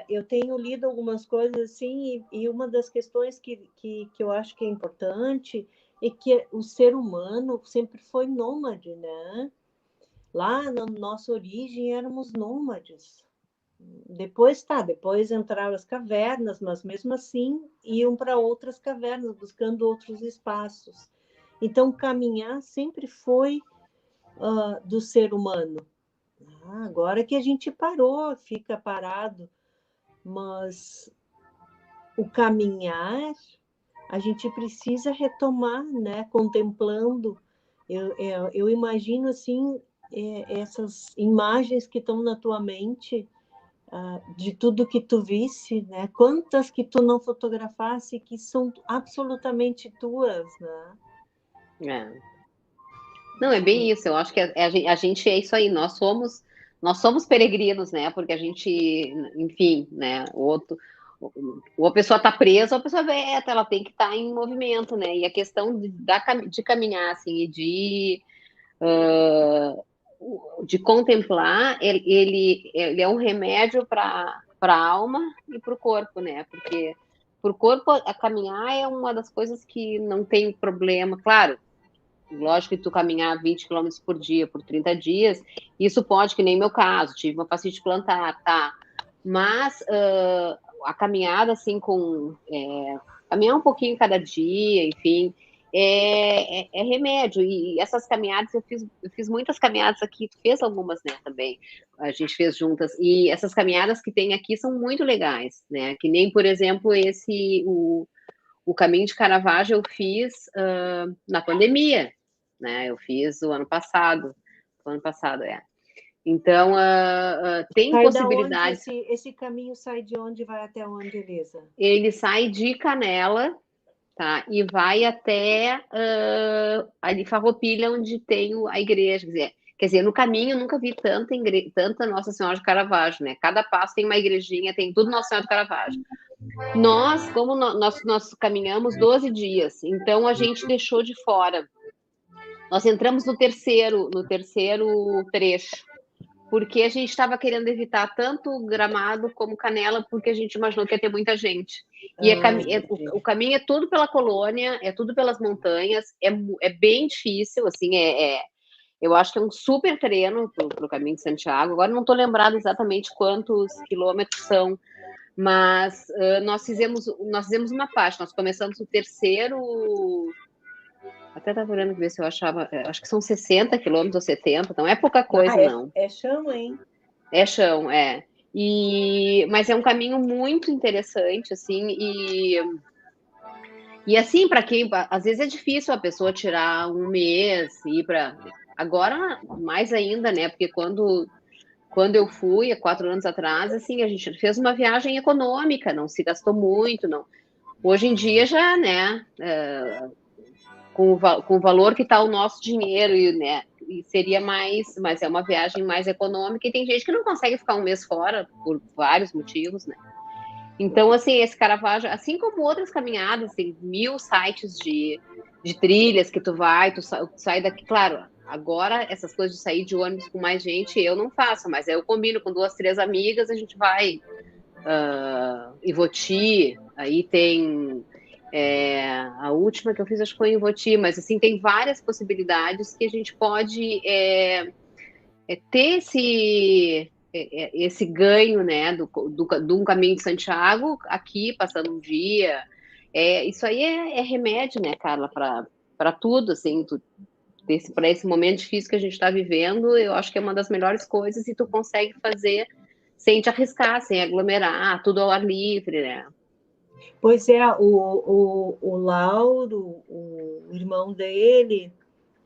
eu tenho lido algumas coisas assim, e uma das questões que eu acho que é importante é que o ser humano sempre foi nômade, né? Lá na nossa origem éramos nômades. Depois entraram as cavernas, mas mesmo assim iam para outras cavernas, buscando outros espaços. Então, caminhar sempre foi do ser humano. Agora que a gente parou, fica parado, mas o caminhar a gente precisa retomar, né? Contemplando. Eu imagino assim essas imagens que estão na tua mente, de tudo que tu visse, né? Quantas que tu não fotografasse que são absolutamente tuas, né? É. Não, é bem isso. Eu acho que a gente é isso aí. Nós somos peregrinos, né? Porque a gente, enfim, né? Ou a pessoa está presa, ou a pessoa veta, ela tem que estar em movimento, né? E a questão de caminhar, assim, e de contemplar, ele é um remédio para a alma e para o corpo, né? Porque para o corpo, a caminhar é uma das coisas que não tem problema. Claro, lógico que tu caminhar 20 quilômetros por dia, por 30 dias, isso pode, que nem meu caso, tive uma fascite plantar, tá? Mas a caminhada, assim, caminhar um pouquinho cada dia, enfim, é remédio. E essas caminhadas, eu fiz muitas caminhadas aqui, tu fez algumas, né, também, a gente fez juntas, e essas caminhadas que tem aqui são muito legais, né, que nem, por exemplo, o caminho de Caravaggio eu fiz na pandemia, né? Eu fiz o ano passado, Então, tem Sai da onde possibilidades. esse caminho sai de onde vai até onde, Elisa? Ele sai de Canela, tá? E vai até ali Farroupilha, onde tem a igreja. Quer dizer, no caminho eu nunca vi tanta Nossa Senhora de Caravaggio, né? Cada passo tem uma igrejinha, tem tudo Nossa Senhora de Caravaggio. Como nós caminhamos 12 dias, então a gente deixou de fora. Nós entramos no terceiro trecho, porque a gente estava querendo evitar tanto Gramado como Canela, porque a gente imaginou que ia ter muita gente. E o caminho é tudo pela colônia, é tudo pelas montanhas, é bem difícil, assim, eu acho que é um super treino para o caminho de Santiago. Agora não estou lembrada exatamente quantos quilômetros são, mas nós fizemos uma parte. Nós começamos o terceiro. Até estava olhando ver se eu achava. Acho que são 60 quilômetros ou 70, não é pouca coisa, não. É chão, hein? É chão, é. Mas é um caminho muito interessante, assim, e assim, para quem. Às vezes é difícil a pessoa tirar um mês e ir para. Agora, mais ainda, né? Porque quando eu fui, há 4 anos atrás, assim, a gente fez uma viagem econômica, não se gastou muito, não. Hoje em dia já, né, com o valor que está o nosso dinheiro, né, e seria mas é uma viagem mais econômica, e tem gente que não consegue ficar um mês fora, por vários motivos, né. Então, assim, esse Caravaggio, assim como outras caminhadas, tem 1000 sites de trilhas que tu sai daqui, claro. Agora, essas coisas de sair de ônibus com mais gente, eu não faço, mas eu combino com 2, 3 amigas, a gente vai Ivoti, aí tem a última que eu fiz, acho que foi em Ivoti, mas assim, tem várias possibilidades que a gente pode ter esse ganho, né, de um caminho de Santiago, aqui, passando um dia. Isso aí é remédio, né, Carla, para tudo, assim, para esse momento difícil que a gente está vivendo, eu acho que é uma das melhores coisas, e tu consegue fazer sem te arriscar, sem aglomerar, tudo ao ar livre, né? Pois é, o Lauro, o irmão dele,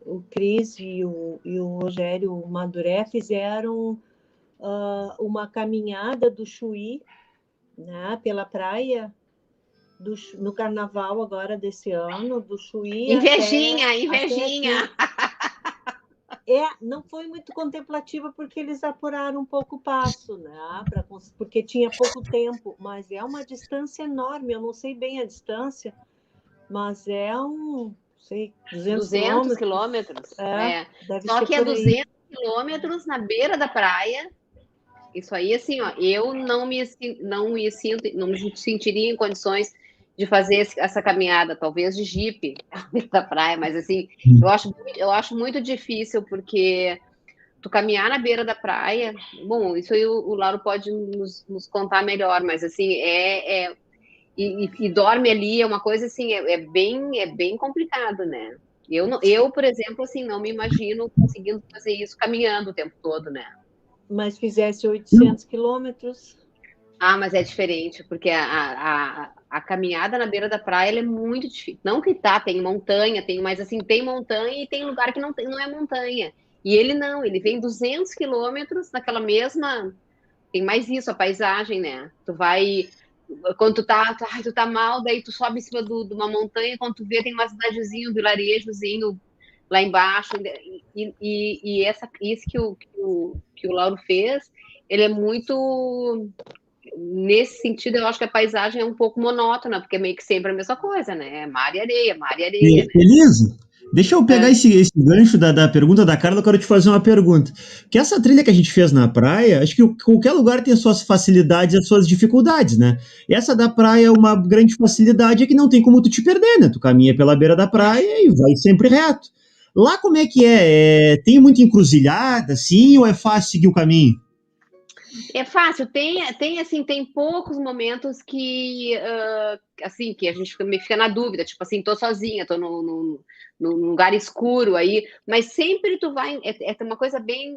o Cris e o Rogério Maduré fizeram uma caminhada do Chuí, né, pela praia, no carnaval agora desse ano, do Chuí Invejinha! Não foi muito contemplativa porque eles apuraram um pouco o passo, né? Porque tinha pouco tempo, mas é uma distância enorme. Eu não sei bem a distância, mas não sei, 200 quilômetros. Deve Só ser que por 200 quilômetros na beira da praia. Isso aí, assim, ó, eu não me sentiria em condições de fazer essa caminhada, talvez de jipe da praia, mas assim, eu acho muito difícil, porque tu caminhar na beira da praia, bom, isso aí o Lauro pode nos contar melhor, mas assim, e dorme ali, é uma coisa assim, é bem complicado, né? Eu, por exemplo, assim, não me imagino conseguindo fazer isso caminhando o tempo todo, né? Mas fizesse 800 quilômetros. Ah, mas é diferente, porque a caminhada na beira da praia ela é muito difícil. Não que tem montanha, mas assim, tem montanha e tem lugar que não é montanha. E ele não, ele vem 200 quilômetros naquela mesma. Tem mais isso, a paisagem, né? Tu vai. Quando tu tá mal, daí tu sobe em cima de uma montanha, quando tu vê, tem uma cidadezinha, um vilarejozinho lá embaixo. Isso que o Lauro fez, ele é muito. Nesse sentido, eu acho que a paisagem é um pouco monótona, porque é meio que sempre a mesma coisa, né? Mar e areia, né? Elisa, deixa eu pegar esse gancho da pergunta da Carla, eu quero te fazer uma pergunta. Que essa trilha que a gente fez na praia, acho que qualquer lugar tem as suas facilidades e as suas dificuldades, né? E essa da praia é uma grande facilidade, é que não tem como tu te perder, né? Tu caminha pela beira da praia e vai sempre reto. Lá como é que é? Tem muita encruzilhada, assim, ou é fácil seguir o caminho? É fácil, assim, tem poucos momentos que, assim, que a gente fica na dúvida, tipo assim, tô sozinha, tô num lugar escuro aí, mas sempre tu vai, é uma coisa bem,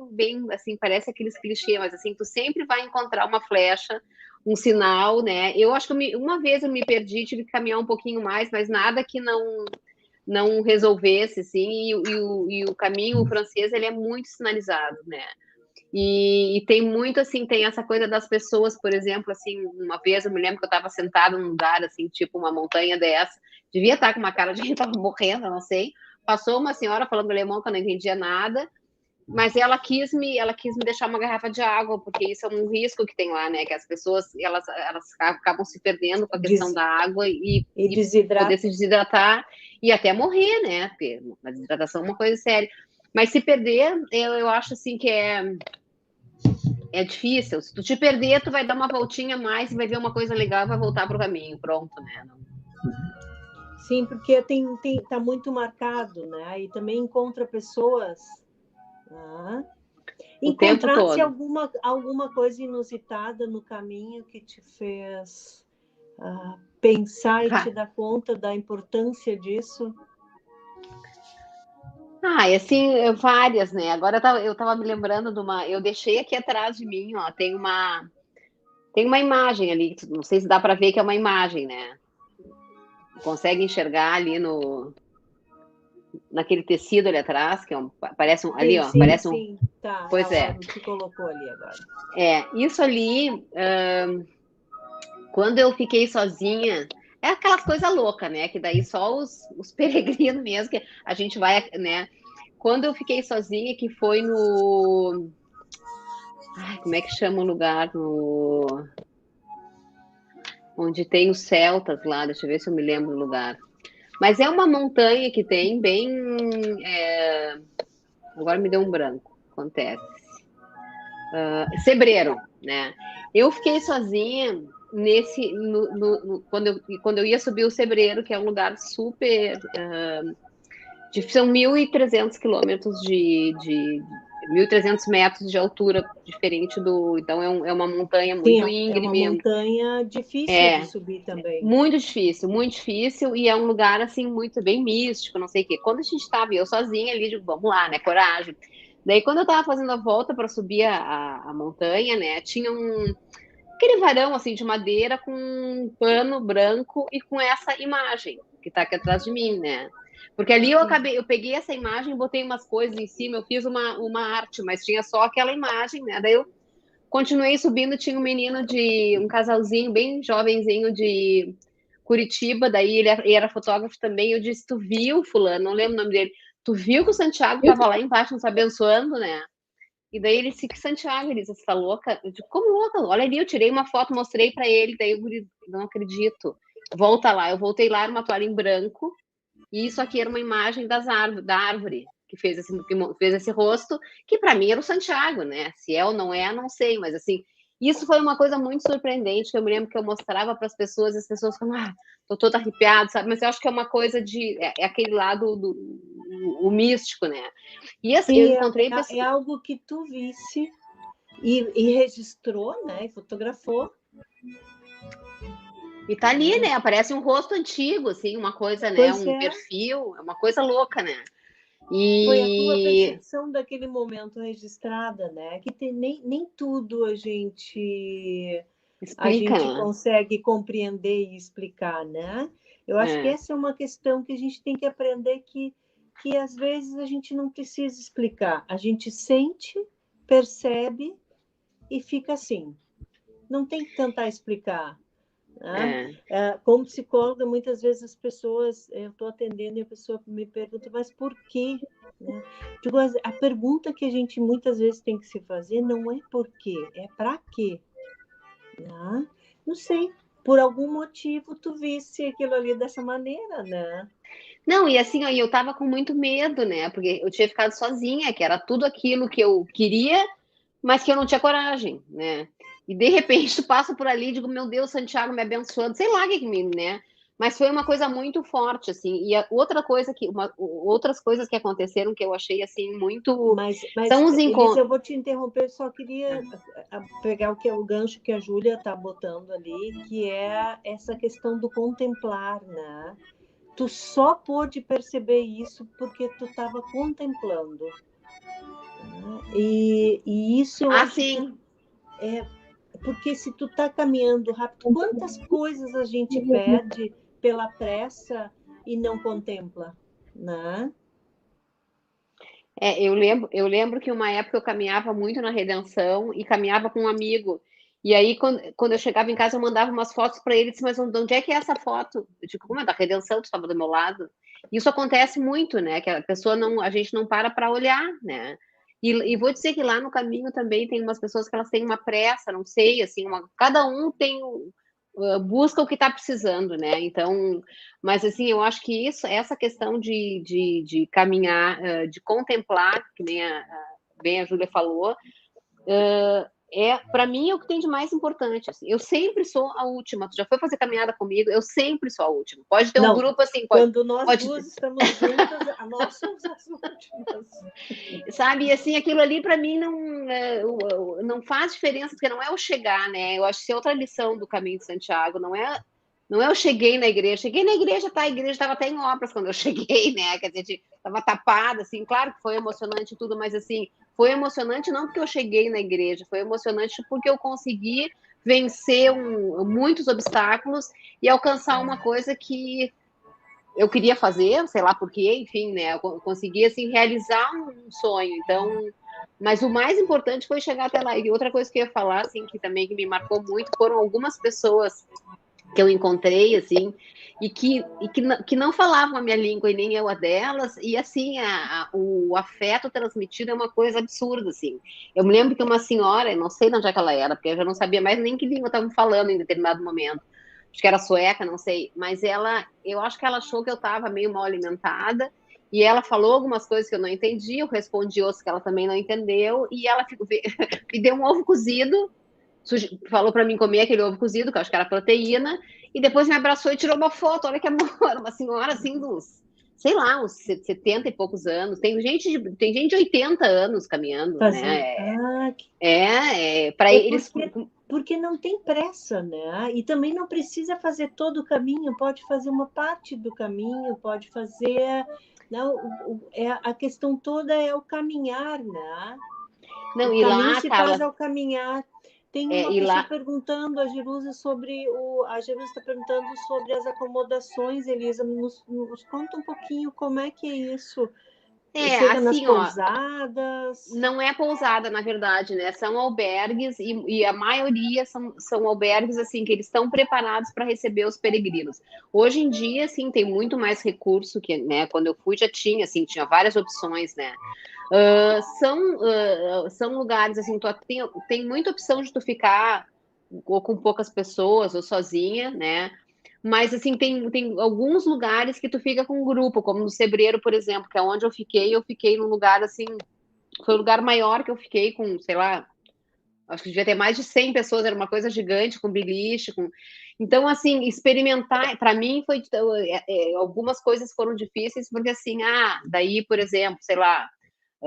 assim, parece aqueles clichês, mas assim, tu sempre vai encontrar uma flecha, um sinal, né? Eu acho que uma vez eu me perdi, tive que caminhar um pouquinho mais, mas nada que não resolvesse, assim, e o caminho francês, ele é muito sinalizado, né? E tem muito, assim, tem essa coisa das pessoas, por exemplo, assim, uma vez eu me lembro que eu estava sentada num lugar, assim, tipo uma montanha dessa, devia estar com uma cara de quem estava morrendo, eu não sei, passou uma senhora falando alemão que eu não entendia nada, mas ela quis me deixar uma garrafa de água, porque isso é um risco que tem lá, né, que as pessoas, elas acabam se perdendo com a questão da água e poder se desidratar e até morrer, né, porque a desidratação é uma coisa séria. Mas se perder, eu acho assim que é difícil. Se tu te perder, tu vai dar uma voltinha a mais, vai ver uma coisa legal e vai voltar pro caminho. Pronto, né? Sim, porque tá muito marcado, né? E também encontra pessoas. Encontrasse alguma coisa inusitada no caminho que te fez pensar e te dar conta da importância disso? E assim, várias, né? Agora eu tava me lembrando de uma. Eu deixei aqui atrás de mim, ó, tem uma imagem ali, não sei se dá para ver que é uma imagem, né? Consegue enxergar ali naquele tecido ali atrás, que parece um. Ali, ó. Parece sim. Tá, pois é. Te colocou ali agora. Isso ali, quando eu fiquei sozinha. É aquelas coisas loucas, né? Que daí só os peregrinos mesmo, que a gente vai, né? Quando eu fiquei sozinha, que foi no... como é que chama o lugar? Onde tem os celtas lá, deixa eu ver se eu me lembro do lugar. Mas é uma montanha que tem bem... Agora me deu um branco, acontece. Sebreiro, né? Eu fiquei sozinha quando eu ia subir o Sebreiro, que é um lugar super... são 1.300 quilômetros de 1.300 metros de altura, diferente do... Então, é uma montanha muito íngreme. É uma montanha difícil de subir também. Muito difícil, e é um lugar, assim, muito bem místico, não sei o quê. Quando a gente estava, eu sozinha ali, digo, vamos lá, né, coragem. Daí, quando eu estava fazendo a volta para subir a montanha, né, tinha aquele varão, assim, de madeira com um pano branco e com essa imagem que está aqui atrás de mim, né? Porque ali eu peguei essa imagem, botei umas coisas em cima, eu fiz uma arte, mas tinha só aquela imagem, né? Daí eu continuei subindo, tinha um casalzinho bem jovenzinho de Curitiba, daí ele era fotógrafo também, eu disse, tu viu, fulano, não lembro o nome dele, tu viu que o Santiago estava lá embaixo nos abençoando, né? E daí ele disse que Santiago, ele disse, você tá louca? Eu digo, como louca? Olha ali, eu tirei uma foto, mostrei para ele, daí eu não acredito. Volta lá, eu voltei lá, era uma toalha em branco, e isso aqui era uma imagem da árvore que fez esse rosto, que para mim era o Santiago, né? Se é ou não é, não sei, mas assim, isso foi uma coisa muito surpreendente, que eu me lembro que eu mostrava para as pessoas, e as pessoas falavam, tô toda arrepiada, sabe? Mas eu acho que é uma coisa de... É aquele lado o místico, né? E assim, eu encontrei pessoas... É algo que tu visse e registrou, né? E fotografou. E tá ali, né? Aparece um rosto antigo, assim, uma coisa, né? Pois Um é. perfil, é uma coisa louca, né? Foi a tua E percepção daquele momento registrada, né? Que nem tudo a gente explica, né? consegue compreender e explicar, né? Eu acho que É. essa é uma questão que a gente tem que aprender que às vezes a gente não precisa explicar. A gente sente, percebe e fica assim. Não tem que tentar explicar. Né? Como psicóloga, muitas vezes as pessoas, eu estou atendendo e a pessoa me pergunta, mas por quê? Né? Digo, a pergunta que a gente muitas vezes tem que se fazer não é por quê, é para quê. Né? Não sei, por algum motivo tu visse aquilo ali dessa maneira, né? Não, e assim, ó, eu tava com muito medo, né? Porque eu tinha ficado sozinha, que era tudo aquilo que eu queria, mas que eu não tinha coragem, né? E de repente tu passa por ali e digo, meu Deus, Santiago me abençoando, sei lá o que me, né? Mas foi uma coisa muito forte, assim. E outra coisa outras coisas que aconteceram que eu achei, assim, muito... Mas São os Elisa, encontros... eu vou te interromper, eu só queria pegar o gancho que a Júlia está botando ali, que é essa questão do contemplar, né? Tu só pôde perceber isso porque tu estava contemplando. Né? E isso eu acho que sim. é porque se tu está caminhando rápido, quantas coisas a gente perde pela pressa e não contempla, né? Eu lembro que uma época eu caminhava muito na Redenção e caminhava com um amigo. E aí, quando eu chegava em casa, eu mandava umas fotos para ele e disse, mas de onde é que é essa foto? Eu digo, como é da Redenção? Tu estava do meu lado. Isso acontece muito, né? Que a gente não para olhar, né? E vou dizer que lá no caminho também tem umas pessoas que elas têm uma pressa, não sei, assim, cada um busca o que está precisando, né? Então, mas assim, eu acho que essa questão de caminhar, de contemplar, que bem a Júlia falou, para mim é o que tem de mais importante. Assim. Eu sempre sou a última. Tu já foi fazer caminhada comigo? Eu sempre sou a última. Pode ter um Não, grupo assim, quando nós pode duas estamos juntas, nós somos as últimas. Sabe, e assim, aquilo ali para mim não faz diferença, porque não é o chegar, né? Eu acho que é outra lição do Caminho de Santiago, não é eu cheguei na igreja, tá, a igreja estava até em obras quando eu cheguei, né? Quer dizer, estava tapada, assim, claro que foi emocionante e tudo, mas assim, foi emocionante não porque eu cheguei na igreja, foi emocionante porque eu consegui vencer muitos obstáculos e alcançar uma coisa que eu queria fazer, sei lá por quê, enfim, né? Eu consegui, assim, realizar um sonho. Então, mas o mais importante foi chegar até lá. E outra coisa que eu ia falar, assim, que também que me marcou muito, foram algumas pessoas que eu encontrei, assim, que não falavam a minha língua e nem eu a delas, e assim, o afeto transmitido é uma coisa absurda, assim. Eu me lembro que uma senhora, não sei de onde é que ela era, porque eu já não sabia mais nem que língua estavam falando em determinado momento, acho que era sueca, não sei, mas eu acho que ela achou que eu estava meio mal alimentada, e ela falou algumas coisas que eu não entendi, eu respondi outras que ela também não entendeu, e ela me deu um ovo cozido, falou para mim comer aquele ovo cozido, que eu acho que era proteína, e depois me abraçou e tirou uma foto. Olha que amor, uma senhora assim dos, sei lá, uns 70 e poucos anos. Tem gente de 80 anos caminhando, Fazendo. né? É para eles. Porque não tem pressa, né? E também não precisa fazer todo o caminho, pode fazer uma parte do caminho, pode fazer. Não, a questão toda é o caminhar, né? Não, o e caminho lá, se Carla, faz ao caminhar. Tem uma e pessoa lá, perguntando a Jerusa sobre a Jerusa está perguntando sobre as acomodações, Elisa, nos conta um pouquinho como é que é isso. Chega nas assim, ó, pousadas. não é pousada, na verdade, né? São albergues e a maioria são albergues assim que eles estão preparados para receber os peregrinos. Hoje em dia, assim, tem muito mais recurso que, né? Quando eu fui já tinha, assim, tinha várias opções, né? São lugares assim, tem muita opção de tu ficar ou com poucas pessoas ou sozinha, né? Mas assim, tem alguns lugares que tu fica com um grupo, como no Sebreiro, por exemplo, que é onde eu fiquei num lugar assim, foi o lugar maior que eu fiquei com, sei lá, acho que devia ter mais de 100 pessoas, era uma coisa gigante, com beliche, com... Então, assim, experimentar, para mim, foi algumas coisas foram difíceis, porque assim, daí, por exemplo, sei lá,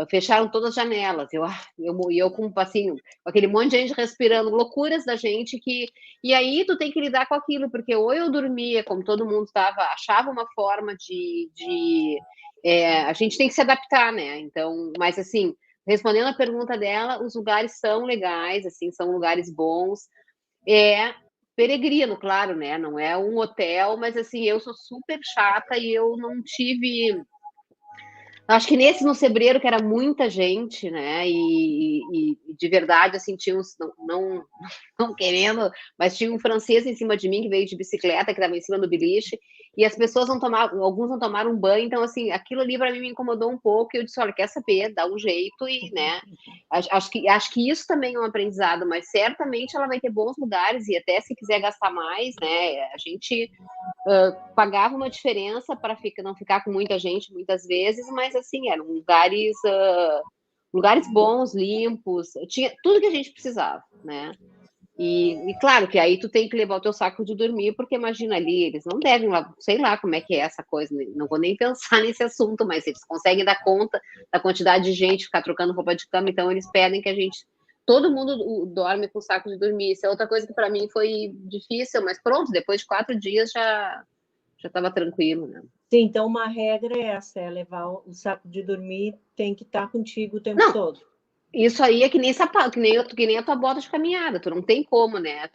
fecharam todas as janelas, eu com, assim, com aquele monte de gente respirando, loucuras da gente e aí tu tem que lidar com aquilo, porque ou eu dormia, como todo mundo achava uma forma a gente tem que se adaptar, né, então, mas assim, respondendo a pergunta dela, os lugares são legais, assim, são lugares bons, peregrino, claro, né, não é um hotel, mas assim, eu sou super chata e eu não tive... Acho que nesse no Sebreiro, que era muita gente, né? E de verdade, assim, tinha uns, não querendo, mas tinha um francês em cima de mim que veio de bicicleta, que estava em cima do beliche, e as pessoas alguns não tomaram banho, então, assim, aquilo ali para mim me incomodou um pouco, e eu disse, olha, quer saber, dá um jeito, e, né? Acho que isso também é um aprendizado, mas certamente ela vai ter bons lugares, e até se quiser gastar mais, né? A gente pagava uma diferença para não ficar com muita gente muitas vezes, mas assim, eram lugares bons, limpos, tinha tudo que a gente precisava, né? E claro que aí tu tem que levar o teu saco de dormir, porque imagina ali, eles não devem, sei lá como é que é essa coisa, não vou nem pensar nesse assunto, mas eles conseguem dar conta da quantidade de gente, ficar trocando roupa de cama, então eles pedem que a gente... Todo mundo dorme com saco de dormir. Isso é outra coisa que para mim foi difícil, mas pronto, depois de 4 dias já estava tranquilo, né? Sim, então uma regra é essa, é levar o saco de dormir, tem que estar contigo o tempo todo. Isso aí é que nem sapato, que nem a tua bota de caminhada, tu não tem como, né?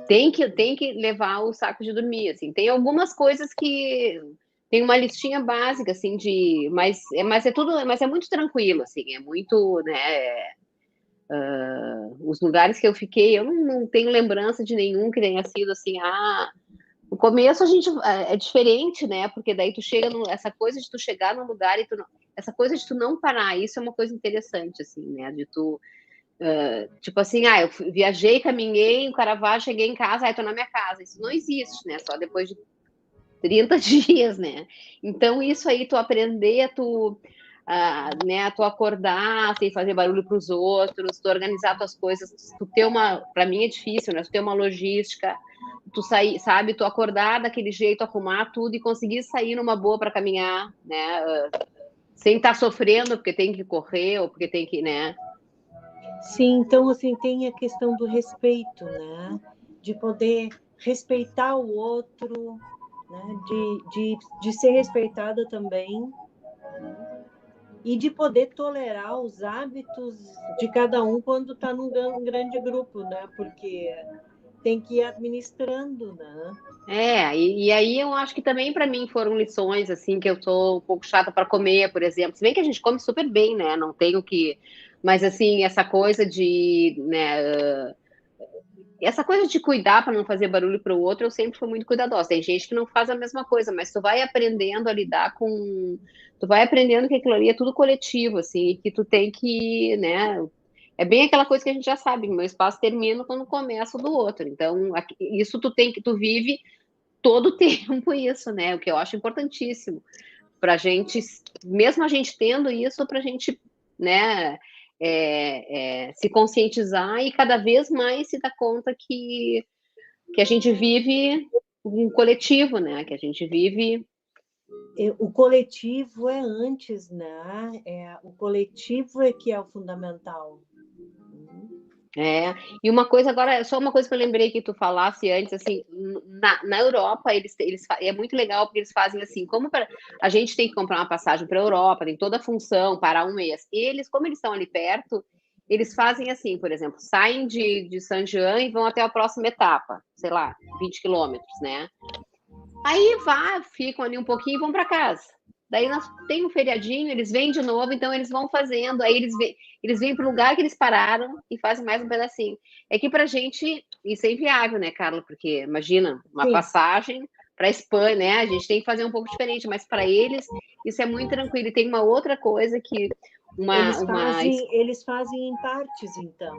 Tem que levar o saco de dormir, assim. Tem algumas coisas que tem uma listinha básica, assim, mas é muito tranquilo, assim, é muito, né? Os lugares que eu fiquei, eu não tenho lembrança de nenhum que tenha sido assim, no começo a gente é diferente, né? Porque daí tu chega essa coisa de tu chegar num lugar e essa coisa de tu não parar, isso é uma coisa interessante, assim, né? De tu tipo assim, eu viajei, caminhei, o Caravaggio, cheguei em casa, tô na minha casa. Isso não existe, né? Só depois de 30 dias, né? Então, isso aí, tu aprender, né, tu acordar sem fazer barulho para os outros, tu organizar tuas coisas, tu ter para mim é difícil, né? Tu ter uma logística, tu sair, sabe, tu acordar daquele jeito, arrumar tudo e conseguir sair numa boa para caminhar, né? Sem estar sofrendo porque tem que correr ou porque tem que, né? Sim, então assim tem a questão do respeito, né? De poder respeitar o outro, né? De ser respeitada também, né? E de poder tolerar os hábitos de cada um quando está num grande grupo, né? Porque tem que ir administrando, né? E aí eu acho que também para mim foram lições, assim, que eu sou um pouco chata para comer, por exemplo. Se bem que a gente come super bem, né? Não tenho que... Mas, assim, essa coisa de, né, essa coisa de cuidar para não fazer barulho para o outro, eu sempre fui muito cuidadosa. Tem gente que não faz a mesma coisa, mas tu vai aprendendo a lidar com... Tu vai aprendendo que aquilo ali é tudo coletivo, assim, que tu tem que, né... É bem aquela coisa que a gente já sabe, meu espaço termina quando começa o do outro. Então, isso tu vive todo o tempo isso, né? O que eu acho importantíssimo para a gente, mesmo a gente tendo isso, para a gente, né, se conscientizar e cada vez mais se dar conta que a gente vive um coletivo, né? Que a gente vive... O coletivo é antes, né? O coletivo é que é o fundamental. E uma coisa agora, só uma coisa que eu lembrei que tu falasse antes, assim, na Europa, é muito legal porque eles fazem assim, a gente tem que comprar uma passagem para a Europa, tem toda a função, parar um mês. Como eles estão ali perto, eles fazem assim, por exemplo, saem de Saint-Jean e vão até a próxima etapa, sei lá, 20 quilômetros, né? Aí ficam ali um pouquinho e vão para casa. Daí tem um feriadinho, eles vêm de novo, então eles vão fazendo, aí eles vêm para o lugar que eles pararam e fazem mais um pedacinho. É que para a gente isso é inviável, né, Carla? Porque imagina, uma passagem para a Espanha, né? A gente tem que fazer um pouco diferente, mas para eles isso é muito tranquilo. E tem uma outra coisa que eles fazem em partes, então.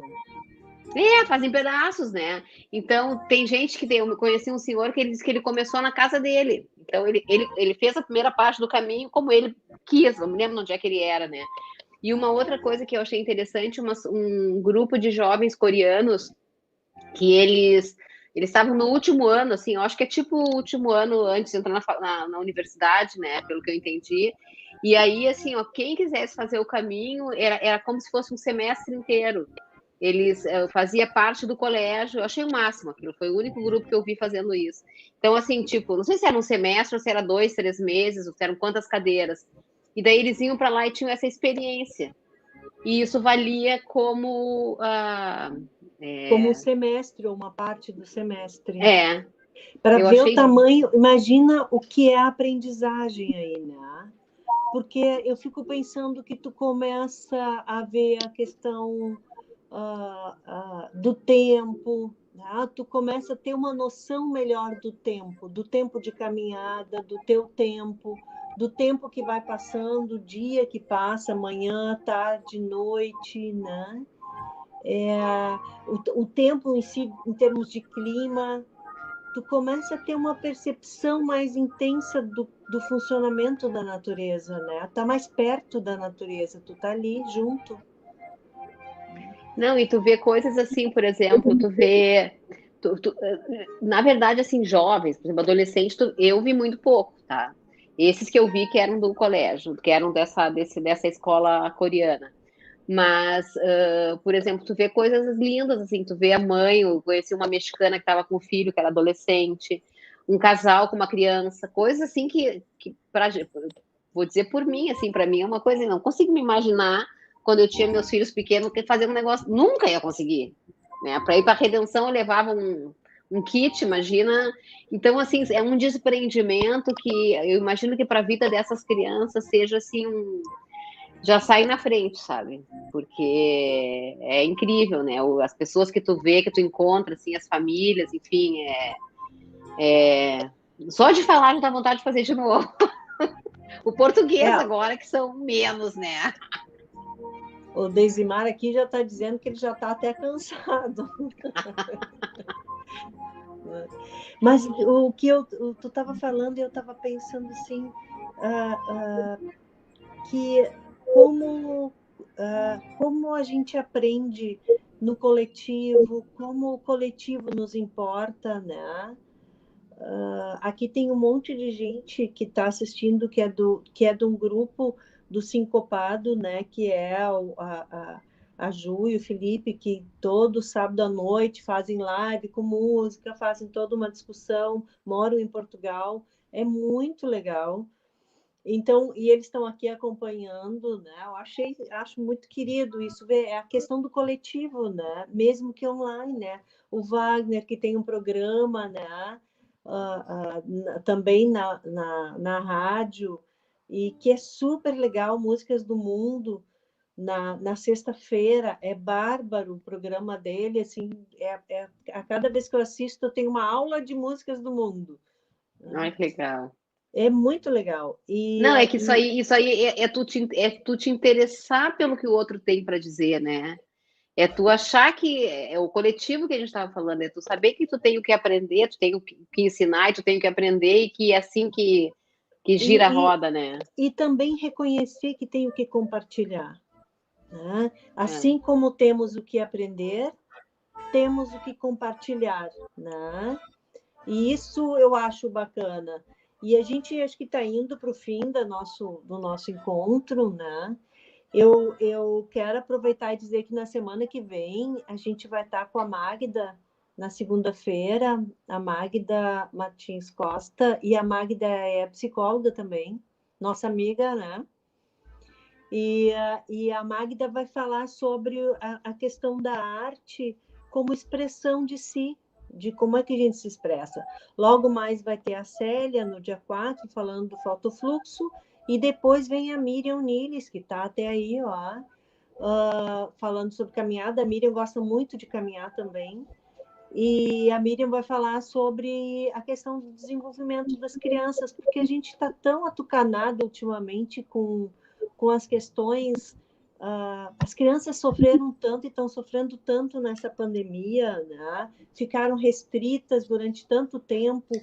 Fazem pedaços, né? Então, tem gente que eu conheci um senhor que ele disse que ele começou na casa dele. Então, ele fez a primeira parte do caminho como ele quis, não me lembro onde é que ele era, né? E uma outra coisa que eu achei interessante, um grupo de jovens coreanos que eles estavam no último ano, assim, eu acho que é tipo o último ano antes de entrar na universidade, né, pelo que eu entendi. E aí, assim, ó, quem quisesse fazer o caminho, era como se fosse um semestre inteiro. Eles fazia parte do colégio, eu achei o máximo aquilo, foi o único grupo que eu vi fazendo isso. Então, assim, tipo, não sei se era um semestre, ou se era 2, 3 meses, ou se eram quantas cadeiras. E daí eles iam para lá e tinham essa experiência. E isso valia como. Como um semestre, ou uma parte do semestre. Para ver o tamanho, imagina o que é a aprendizagem aí, né? Porque eu fico pensando que tu começa a ver a questão do tempo, né? Tu começa a ter uma noção melhor do tempo de caminhada, do teu tempo, do tempo que vai passando, o dia que passa, manhã, tarde, noite, né? O tempo em si, em termos de clima, tu começa a ter uma percepção mais intensa do funcionamento da natureza, né? Tá mais perto da natureza, tu tá ali junto. Não, e tu vê coisas assim, por exemplo, tu vê... na verdade, assim, jovens, por exemplo, adolescentes, eu vi muito pouco, tá? Esses que eu vi que eram do colégio, que eram dessa escola coreana. Mas, por exemplo, tu vê coisas lindas, assim, tu vê a mãe, eu conheci uma mexicana que estava com um filho, que era adolescente, um casal com uma criança, coisas assim que vou dizer por mim, assim, para mim é uma coisa, não consigo me imaginar quando eu tinha meus filhos pequenos que fazer um negócio, nunca ia conseguir, né? Para ir para a Redenção eu levava um kit, imagina. Então, assim, é um desprendimento que eu imagino que para a vida dessas crianças seja assim já sai na frente, sabe? Porque é incrível, né? As pessoas que tu vê, que tu encontra, assim, as famílias, enfim, só de falar já dá vontade de fazer de novo. O português agora que são menos, né? O Deisimar aqui já está dizendo que ele já está até cansado. Mas o que tu estava falando, eu estava pensando assim, que como a gente aprende no coletivo, como o coletivo nos importa, né? Aqui tem um monte de gente que está assistindo que é de um grupo do Sincopado, né? Que é a Ju e o Felipe, que todo sábado à noite fazem live com música, fazem toda uma discussão, moram em Portugal, é muito legal. Então, e eles estão aqui acompanhando, né? Eu acho muito querido isso, é a questão do coletivo, né? Mesmo que online, né? O Wagner, que tem um programa, né? Também na rádio, e que é super legal, Músicas do Mundo, na sexta-feira, é bárbaro o programa dele, assim, a cada vez que eu assisto, eu tenho uma aula de Músicas do Mundo. Ai, que legal. É muito legal. Não, é que isso aí é tu te interessar pelo que o outro tem para dizer, né? É tu achar que é o coletivo que a gente estava falando, é tu saber que tu tem o que aprender, tu tem o que ensinar, e tu tem o que aprender, e que é assim que gira a roda, né? E também reconhecer que tem o que compartilhar. Né? Assim como temos o que aprender, temos o que compartilhar. Né? E isso eu acho bacana. E a gente acho que está indo para o fim do nosso encontro, né? Eu quero aproveitar e dizer que na semana que vem a gente vai estar com a Magda na segunda-feira, a Magda Martins Costa, e a Magda é psicóloga também, nossa amiga, né? E a Magda vai falar sobre a questão da arte como expressão de si, de como é que a gente se expressa. Logo mais vai ter a Célia, no dia 4, falando do fotofluxo, e depois vem a Miriam Niles, que está até aí, falando sobre caminhada. A Miriam gosta muito de caminhar também. E a Miriam vai falar sobre a questão do desenvolvimento das crianças, porque a gente está tão atucanado ultimamente com as questões. As crianças sofreram tanto e estão sofrendo tanto nessa pandemia, né? Ficaram restritas durante tanto tempo.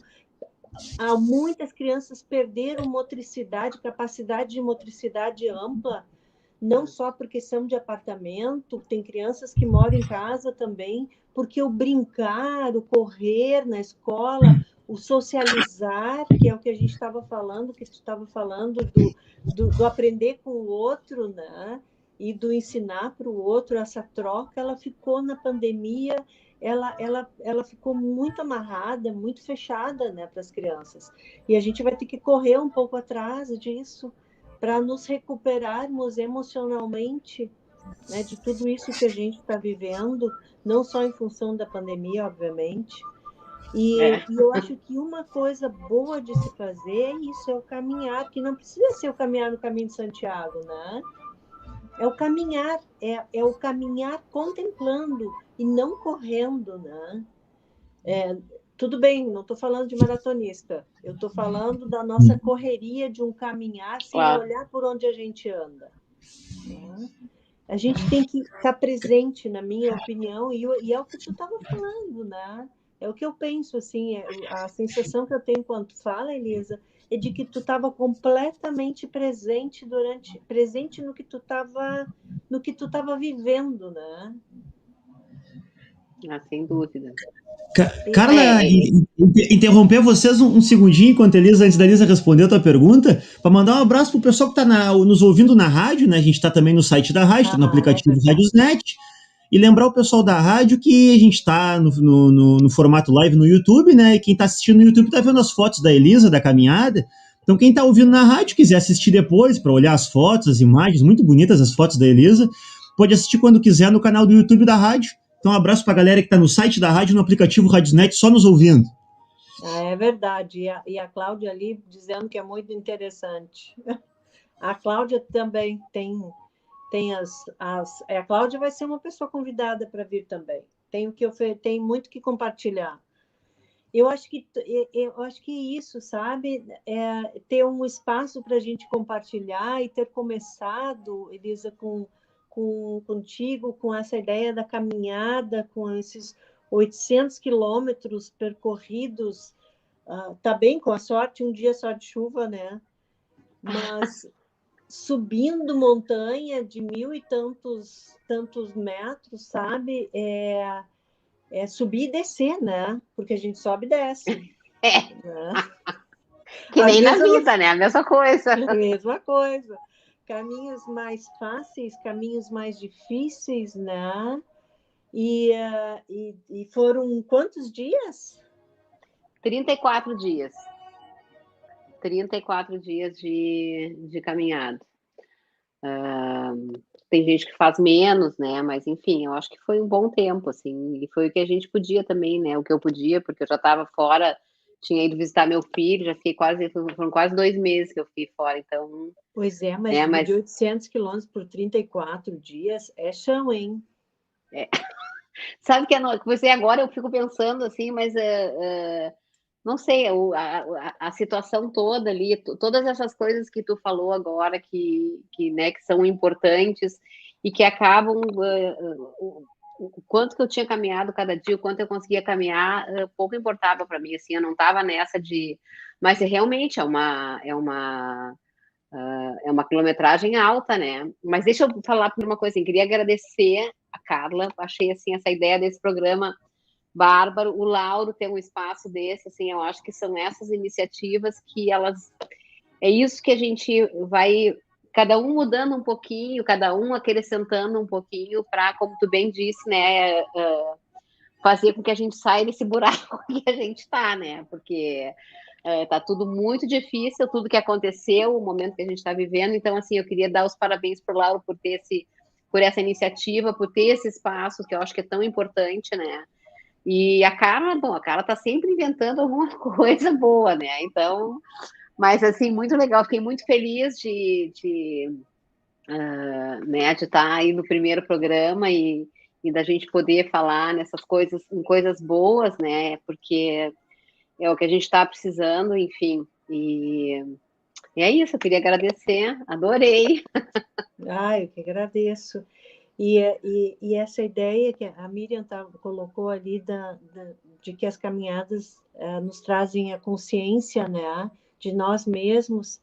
Muitas crianças perderam motricidade, capacidade de motricidade ampla, não só porque são de apartamento, tem crianças que moram em casa também, porque o brincar, o correr na escola, o socializar, que é o que a gente estava falando, que tu estava falando do aprender com o outro, né? E do ensinar para o outro, essa troca, ela ficou na pandemia, ela ficou muito amarrada, muito fechada, né, para as crianças. E a gente vai ter que correr um pouco atrás disso para nos recuperarmos emocionalmente, né, de tudo isso que a gente está vivendo, não só em função da pandemia, obviamente. E eu acho que uma coisa boa de se fazer é isso, é o caminhar, que não precisa ser o caminhar no caminho de Santiago, né? É o caminhar contemplando e não correndo, né? Tudo bem, não estou falando de maratonista, eu estou falando da nossa correria de um caminhar sem Claro. olhar por onde a gente anda, né? A gente tem que estar presente, na minha opinião, e é o que tu estava falando, né? É o que eu penso, assim, a sensação que eu tenho quando tu fala, Elisa, é de que tu estava completamente presente no que tu estava vivendo, né? Sem dúvida. Carla, interromper vocês um segundinho, antes da Elisa responder a tua pergunta, para mandar um abraço pro pessoal que está nos ouvindo na rádio, né? A gente está também no site da rádio, tá no aplicativo Radiosnet. E lembrar o pessoal da rádio que a gente está no formato live no YouTube, né? E quem está assistindo no YouTube está vendo as fotos da Elisa, da caminhada. Então, quem está ouvindo na rádio, quiser assistir depois, para olhar as fotos, as imagens, muito bonitas as fotos da Elisa, pode assistir quando quiser no canal do YouTube da rádio. Então, um abraço para a galera que está no site da rádio, no aplicativo Radiosnet, só nos ouvindo. É verdade. E a Cláudia ali dizendo que é muito interessante. A Cláudia também tem a Cláudia vai ser uma pessoa convidada para vir também. Tem muito que compartilhar. Eu acho que isso, sabe, é ter um espaço para a gente compartilhar e ter começado, Elisa, contigo, com essa ideia da caminhada, com esses 800 quilômetros percorridos, tá bem, com a sorte, um dia só de chuva, né? Mas subindo montanha de 1.000 e tantos metros, sabe? É subir e descer, né? Porque a gente sobe e desce. Né? Que nem na vida, né? A mesma coisa. A mesma coisa. Caminhos mais fáceis, caminhos mais difíceis, né? E foram quantos dias? 34 dias. 34 dias de caminhada. Tem gente que faz menos, né? Mas, enfim, eu acho que foi um bom tempo, assim. E foi o que a gente podia também, né? O que eu podia, porque eu já estava fora, tinha ido visitar meu filho, já fiquei foram quase 2 meses que eu fiquei fora, então... Pois é, mas de 800 quilômetros por 34 dias é chão, hein? Sabe que você agora eu fico pensando assim, mas não sei, a situação toda ali, todas essas coisas que tu falou agora né, que são importantes e que acabam o quanto que eu tinha caminhado cada dia, o quanto eu conseguia caminhar, pouco importava para mim, assim, eu não estava nessa de, mas realmente é uma quilometragem alta, né? Mas deixa eu falar por uma coisa, assim, queria agradecer a Carla, achei assim essa ideia desse programa bárbaro, o Lauro tem um espaço desse, assim, eu acho que são essas iniciativas que é isso que a gente vai, cada um mudando um pouquinho, cada um acrescentando um pouquinho para, como tu bem disse, né, fazer com que a gente saia desse buraco que a gente está, né, porque tá tudo muito difícil, tudo que aconteceu, o momento que a gente está vivendo, então, assim, eu queria dar os parabéns para o Lauro por essa iniciativa, por ter esse espaço, que eu acho que é tão importante, né, e a Carla tá sempre inventando alguma coisa boa, né? Então, mas assim, muito legal, fiquei muito feliz né, de estar aí no primeiro programa e da gente poder falar nessas coisas, em coisas boas, né? Porque é o que a gente está precisando, enfim. E é isso, eu queria agradecer, adorei. Eu que agradeço. E essa ideia que a Miriam colocou ali de que as caminhadas nos trazem a consciência, né, de nós mesmos,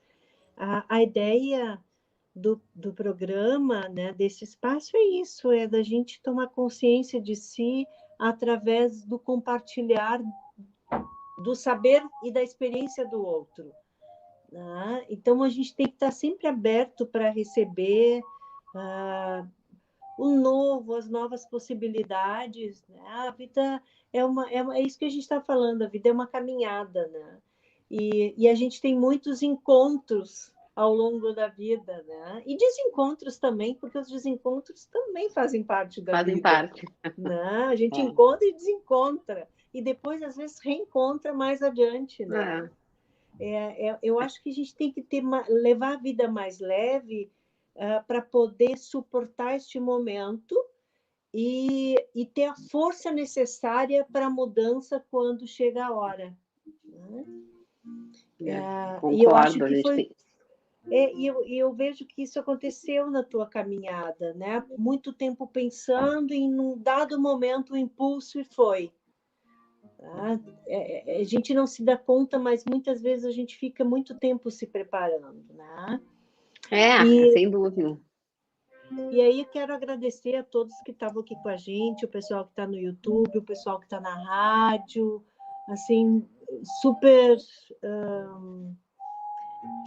a ideia do programa, né, desse espaço, é isso, é da gente tomar consciência de si através do compartilhar do saber e da experiência do outro, né? Então, a gente tem que estar sempre aberto para receber o novo, as novas possibilidades, né? A vida é isso que a gente está falando, a vida é uma caminhada, né? E a gente tem muitos encontros ao longo da vida, né? E desencontros também, porque os desencontros também fazem parte da vida. Fazem parte. Né? A gente encontra e desencontra, e depois, às vezes, reencontra mais adiante, né? Eu acho que a gente tem que levar a vida mais leve para poder suportar este momento e ter a força necessária para a mudança quando chega a hora. Né? Concordo, e eu acho que foi... eu vejo que isso aconteceu na tua caminhada, né? Muito tempo pensando, e num dado momento o impulso e foi. Tá? A gente não se dá conta, mas muitas vezes a gente fica muito tempo se preparando, né? Sem dúvida. E aí eu quero agradecer a todos que estavam aqui com a gente, o pessoal que está no YouTube, o pessoal que está na rádio, assim, super...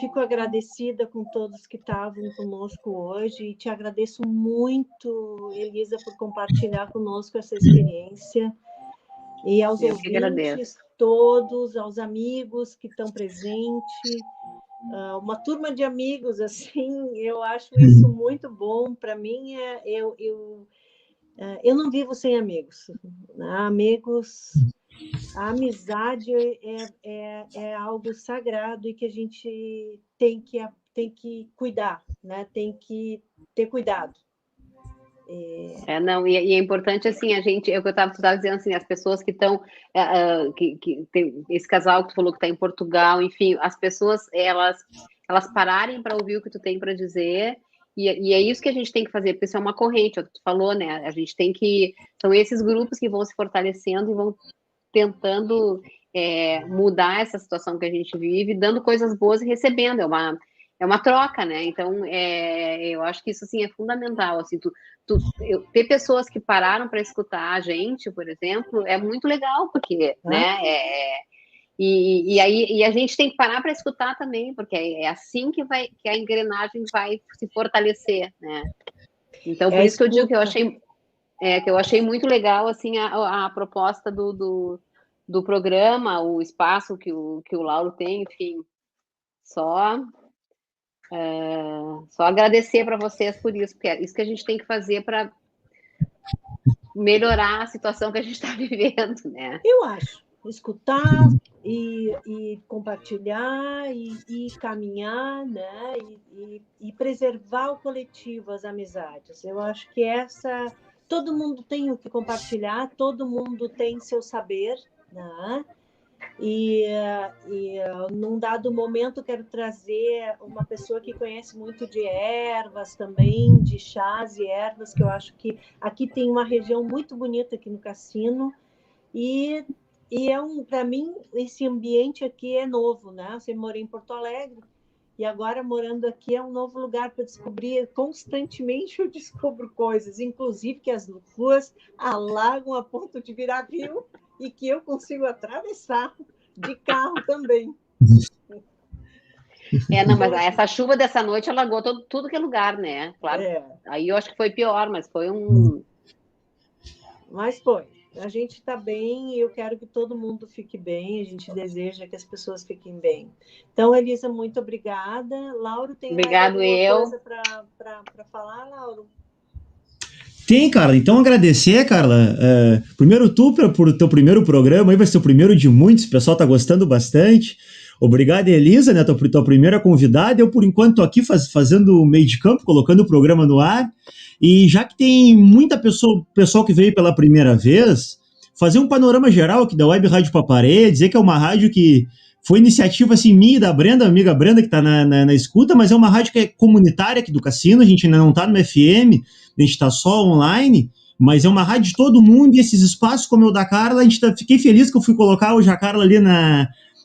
Fico agradecida com todos que estavam conosco hoje, e te agradeço muito, Elisa, por compartilhar conosco essa experiência. E aos ouvintes todos, aos amigos que estão presentes, uma turma de amigos, assim, eu acho isso muito bom. Para mim, eu não vivo sem amigos, né? Amigos, a amizade é algo sagrado e que a gente tem que cuidar, né? Tem que ter cuidado. E é importante, assim, a gente, é o que tu estava dizendo, assim, as pessoas que estão, que tem esse casal que tu falou que está em Portugal, enfim, as pessoas, elas pararem para ouvir o que tu tem para dizer, e é isso que a gente tem que fazer, porque isso é uma corrente, é o que tu falou, né, a gente tem que, são esses grupos que vão se fortalecendo e vão tentando mudar essa situação que a gente vive, dando coisas boas e recebendo, é uma troca, né? Então, eu acho que isso, assim, é fundamental, assim, ter pessoas que pararam para escutar a gente, por exemplo, é muito legal, porque, né, e aí a gente tem que parar para escutar também, porque é assim que a engrenagem vai se fortalecer, né? Então, por isso que eu digo que eu achei muito legal, assim, a proposta do programa, o espaço que o Lauro tem, enfim, só agradecer para vocês por isso, porque é isso que a gente tem que fazer para melhorar a situação que a gente está vivendo, né? Eu acho. Escutar e compartilhar e caminhar, né? E preservar o coletivo, as amizades. Eu acho que todo mundo tem o que compartilhar, todo mundo tem seu saber, né? E num dado momento quero trazer uma pessoa que conhece muito de ervas também, de chás e ervas, que eu acho que aqui tem uma região muito bonita aqui no Cassino, e para mim esse ambiente aqui é novo, né? Eu morei em Porto Alegre e agora morando aqui é um novo lugar para descobrir. Constantemente eu descubro coisas, inclusive que as ruas alagam a ponto de virar rio e que eu consigo atravessar de carro também. Mas essa chuva dessa noite alagou tudo que é lugar, né? Claro. Aí eu acho que foi pior, mas foi Mas foi. A gente está bem e eu quero que todo mundo fique bem. A gente deseja que as pessoas fiquem bem. Então, Elisa, muito obrigada. Lauro, tem mais alguma coisa para falar, Lauro? Tem, Carla. Então, agradecer, Carla. Primeiro tu por teu primeiro programa. Aí vai ser o primeiro de muitos. O pessoal está gostando bastante. Obrigado, Elisa, né? Tua primeira convidada. Eu, por enquanto, estou aqui fazendo o meio de campo, colocando o programa no ar. E já que tem muita pessoal que veio pela primeira vez, fazer um panorama geral aqui da Web Rádio Paparê, dizer que é uma rádio que foi iniciativa assim, minha e da Brenda, amiga Brenda, que está na escuta, mas é uma rádio que é comunitária aqui do Cassino, a gente ainda não está no FM, a gente está só online, mas é uma rádio de todo mundo, e esses espaços como o da Carla, fiquei feliz que eu fui colocar hoje a Carla ali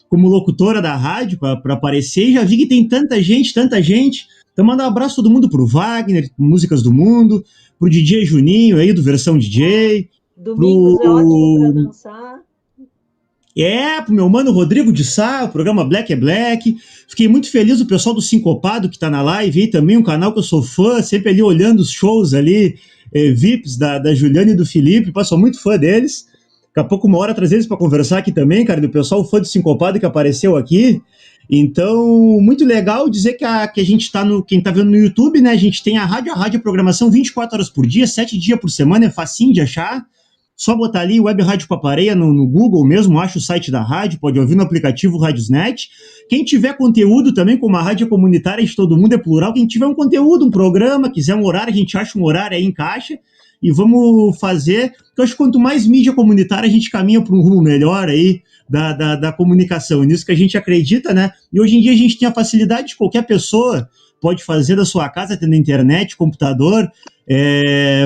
como locutora da rádio para aparecer, e já vi que tem tanta gente, Então manda um abraço todo mundo pro Wagner, Músicas do Mundo, pro DJ Juninho aí, do Versão DJ. Domingos é ótimo para dançar. Pro meu mano Rodrigo de Sá, o programa Black é Black. Fiquei muito feliz, o pessoal do Sincopado que tá na live aí também, um canal que eu sou fã, sempre ali olhando os shows ali, VIPs da Juliana e do Felipe, sou muito fã deles. Daqui a pouco, uma hora, trazer eles para conversar aqui também, cara, do pessoal fã do Sincopado que apareceu aqui. Então, muito legal dizer que a gente tá quem tá vendo no YouTube, né, a gente tem a rádio programação 24 horas por dia, 7 dias por semana, é facinho de achar. Só botar ali Web Rádio Papareia no Google mesmo, acha o site da rádio, pode ouvir no aplicativo Radiosnet. Quem tiver conteúdo também, como a rádio comunitária de todo mundo é plural, quem tiver um conteúdo, um programa, quiser um horário, a gente acha um horário aí, encaixa, e vamos fazer. Eu acho que quanto mais mídia comunitária, a gente caminha para um rumo melhor aí da comunicação, nisso que a gente acredita, né? E hoje em dia a gente tem a facilidade de qualquer pessoa pode fazer da sua casa, tendo internet, computador,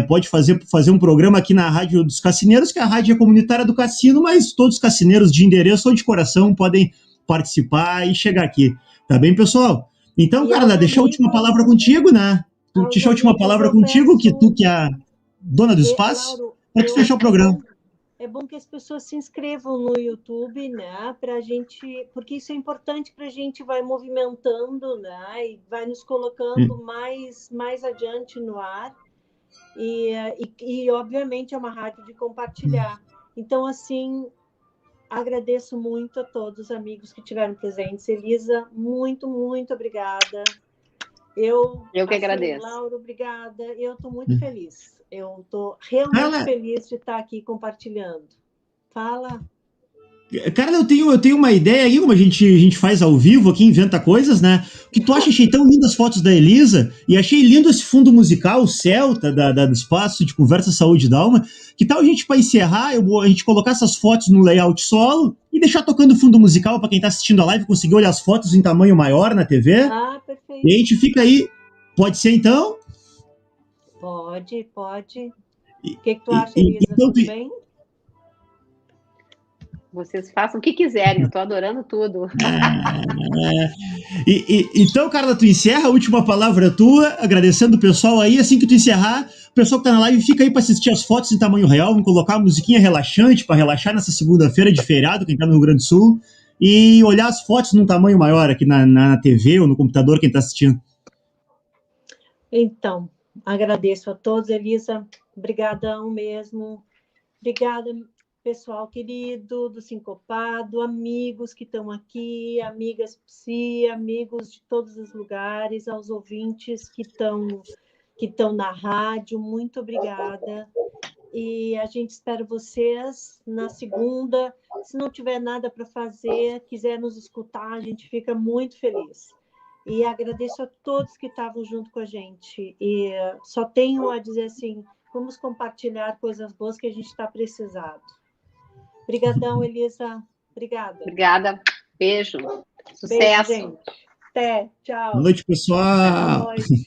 pode fazer um programa aqui na Rádio dos Cassineiros, que é a rádio comunitária do Cassino, mas todos os cassineiros de endereço ou de coração podem participar e chegar aqui. Tá bem, pessoal? Então, Carla, deixa a última palavra contigo, né? Deixa a última palavra contigo, que tu que é a dona do espaço, para fechar o programa. É bom que as pessoas se inscrevam no YouTube, né? Pra gente, porque isso é importante para a gente vai movimentando, né? E vai nos colocando mais adiante no ar. E obviamente é uma rádio de compartilhar. Então, assim, agradeço muito a todos os amigos que estiveram presentes. Elisa, muito, muito obrigada. Eu que agradeço. Laura, obrigada. Eu estou muito feliz. Eu estou realmente feliz de estar aqui compartilhando. Fala. Cara, eu tenho uma ideia aí, como a gente faz ao vivo aqui, inventa coisas, né? O que tu acha? Achei tão lindas as fotos da Elisa e achei lindo esse fundo musical, o Celta, do espaço de Conversa Saúde da Alma. Que tal a gente, para encerrar, a gente colocar essas fotos no layout solo e deixar tocando fundo musical para quem tá assistindo a live conseguir olhar as fotos em tamanho maior na TV? Ah, perfeito. E a gente fica aí. Pode ser, então? Pode. O que tu acha, Elisa? Então, tudo bem? Vocês façam o que quiserem, eu tô adorando tudo. Então, Carla, tu encerra, a última palavra é tua, agradecendo o pessoal aí. Assim que tu encerrar, o pessoal que tá na live fica aí para assistir as fotos em tamanho real, vamos colocar uma musiquinha relaxante para relaxar nessa segunda-feira de feriado, quem tá no Rio Grande do Sul, e olhar as fotos num tamanho maior aqui na TV ou no computador, quem tá assistindo. Então, agradeço a todos, Elisa, brigadão mesmo. Obrigada, pessoal querido do Sincopado, amigos que estão aqui, amigas psi, amigos de todos os lugares, aos ouvintes que estão na rádio, muito obrigada. E a gente espera vocês na segunda. Se não tiver nada para fazer, quiser nos escutar, a gente fica muito feliz. E agradeço a todos que estavam junto com a gente. E só tenho a dizer assim, vamos compartilhar coisas boas que a gente está precisando. Obrigadão, Elisa. Obrigada. Obrigada. Beijo. Sucesso. Beijo, gente. Até. Tchau. Boa noite, pessoal. Boa noite.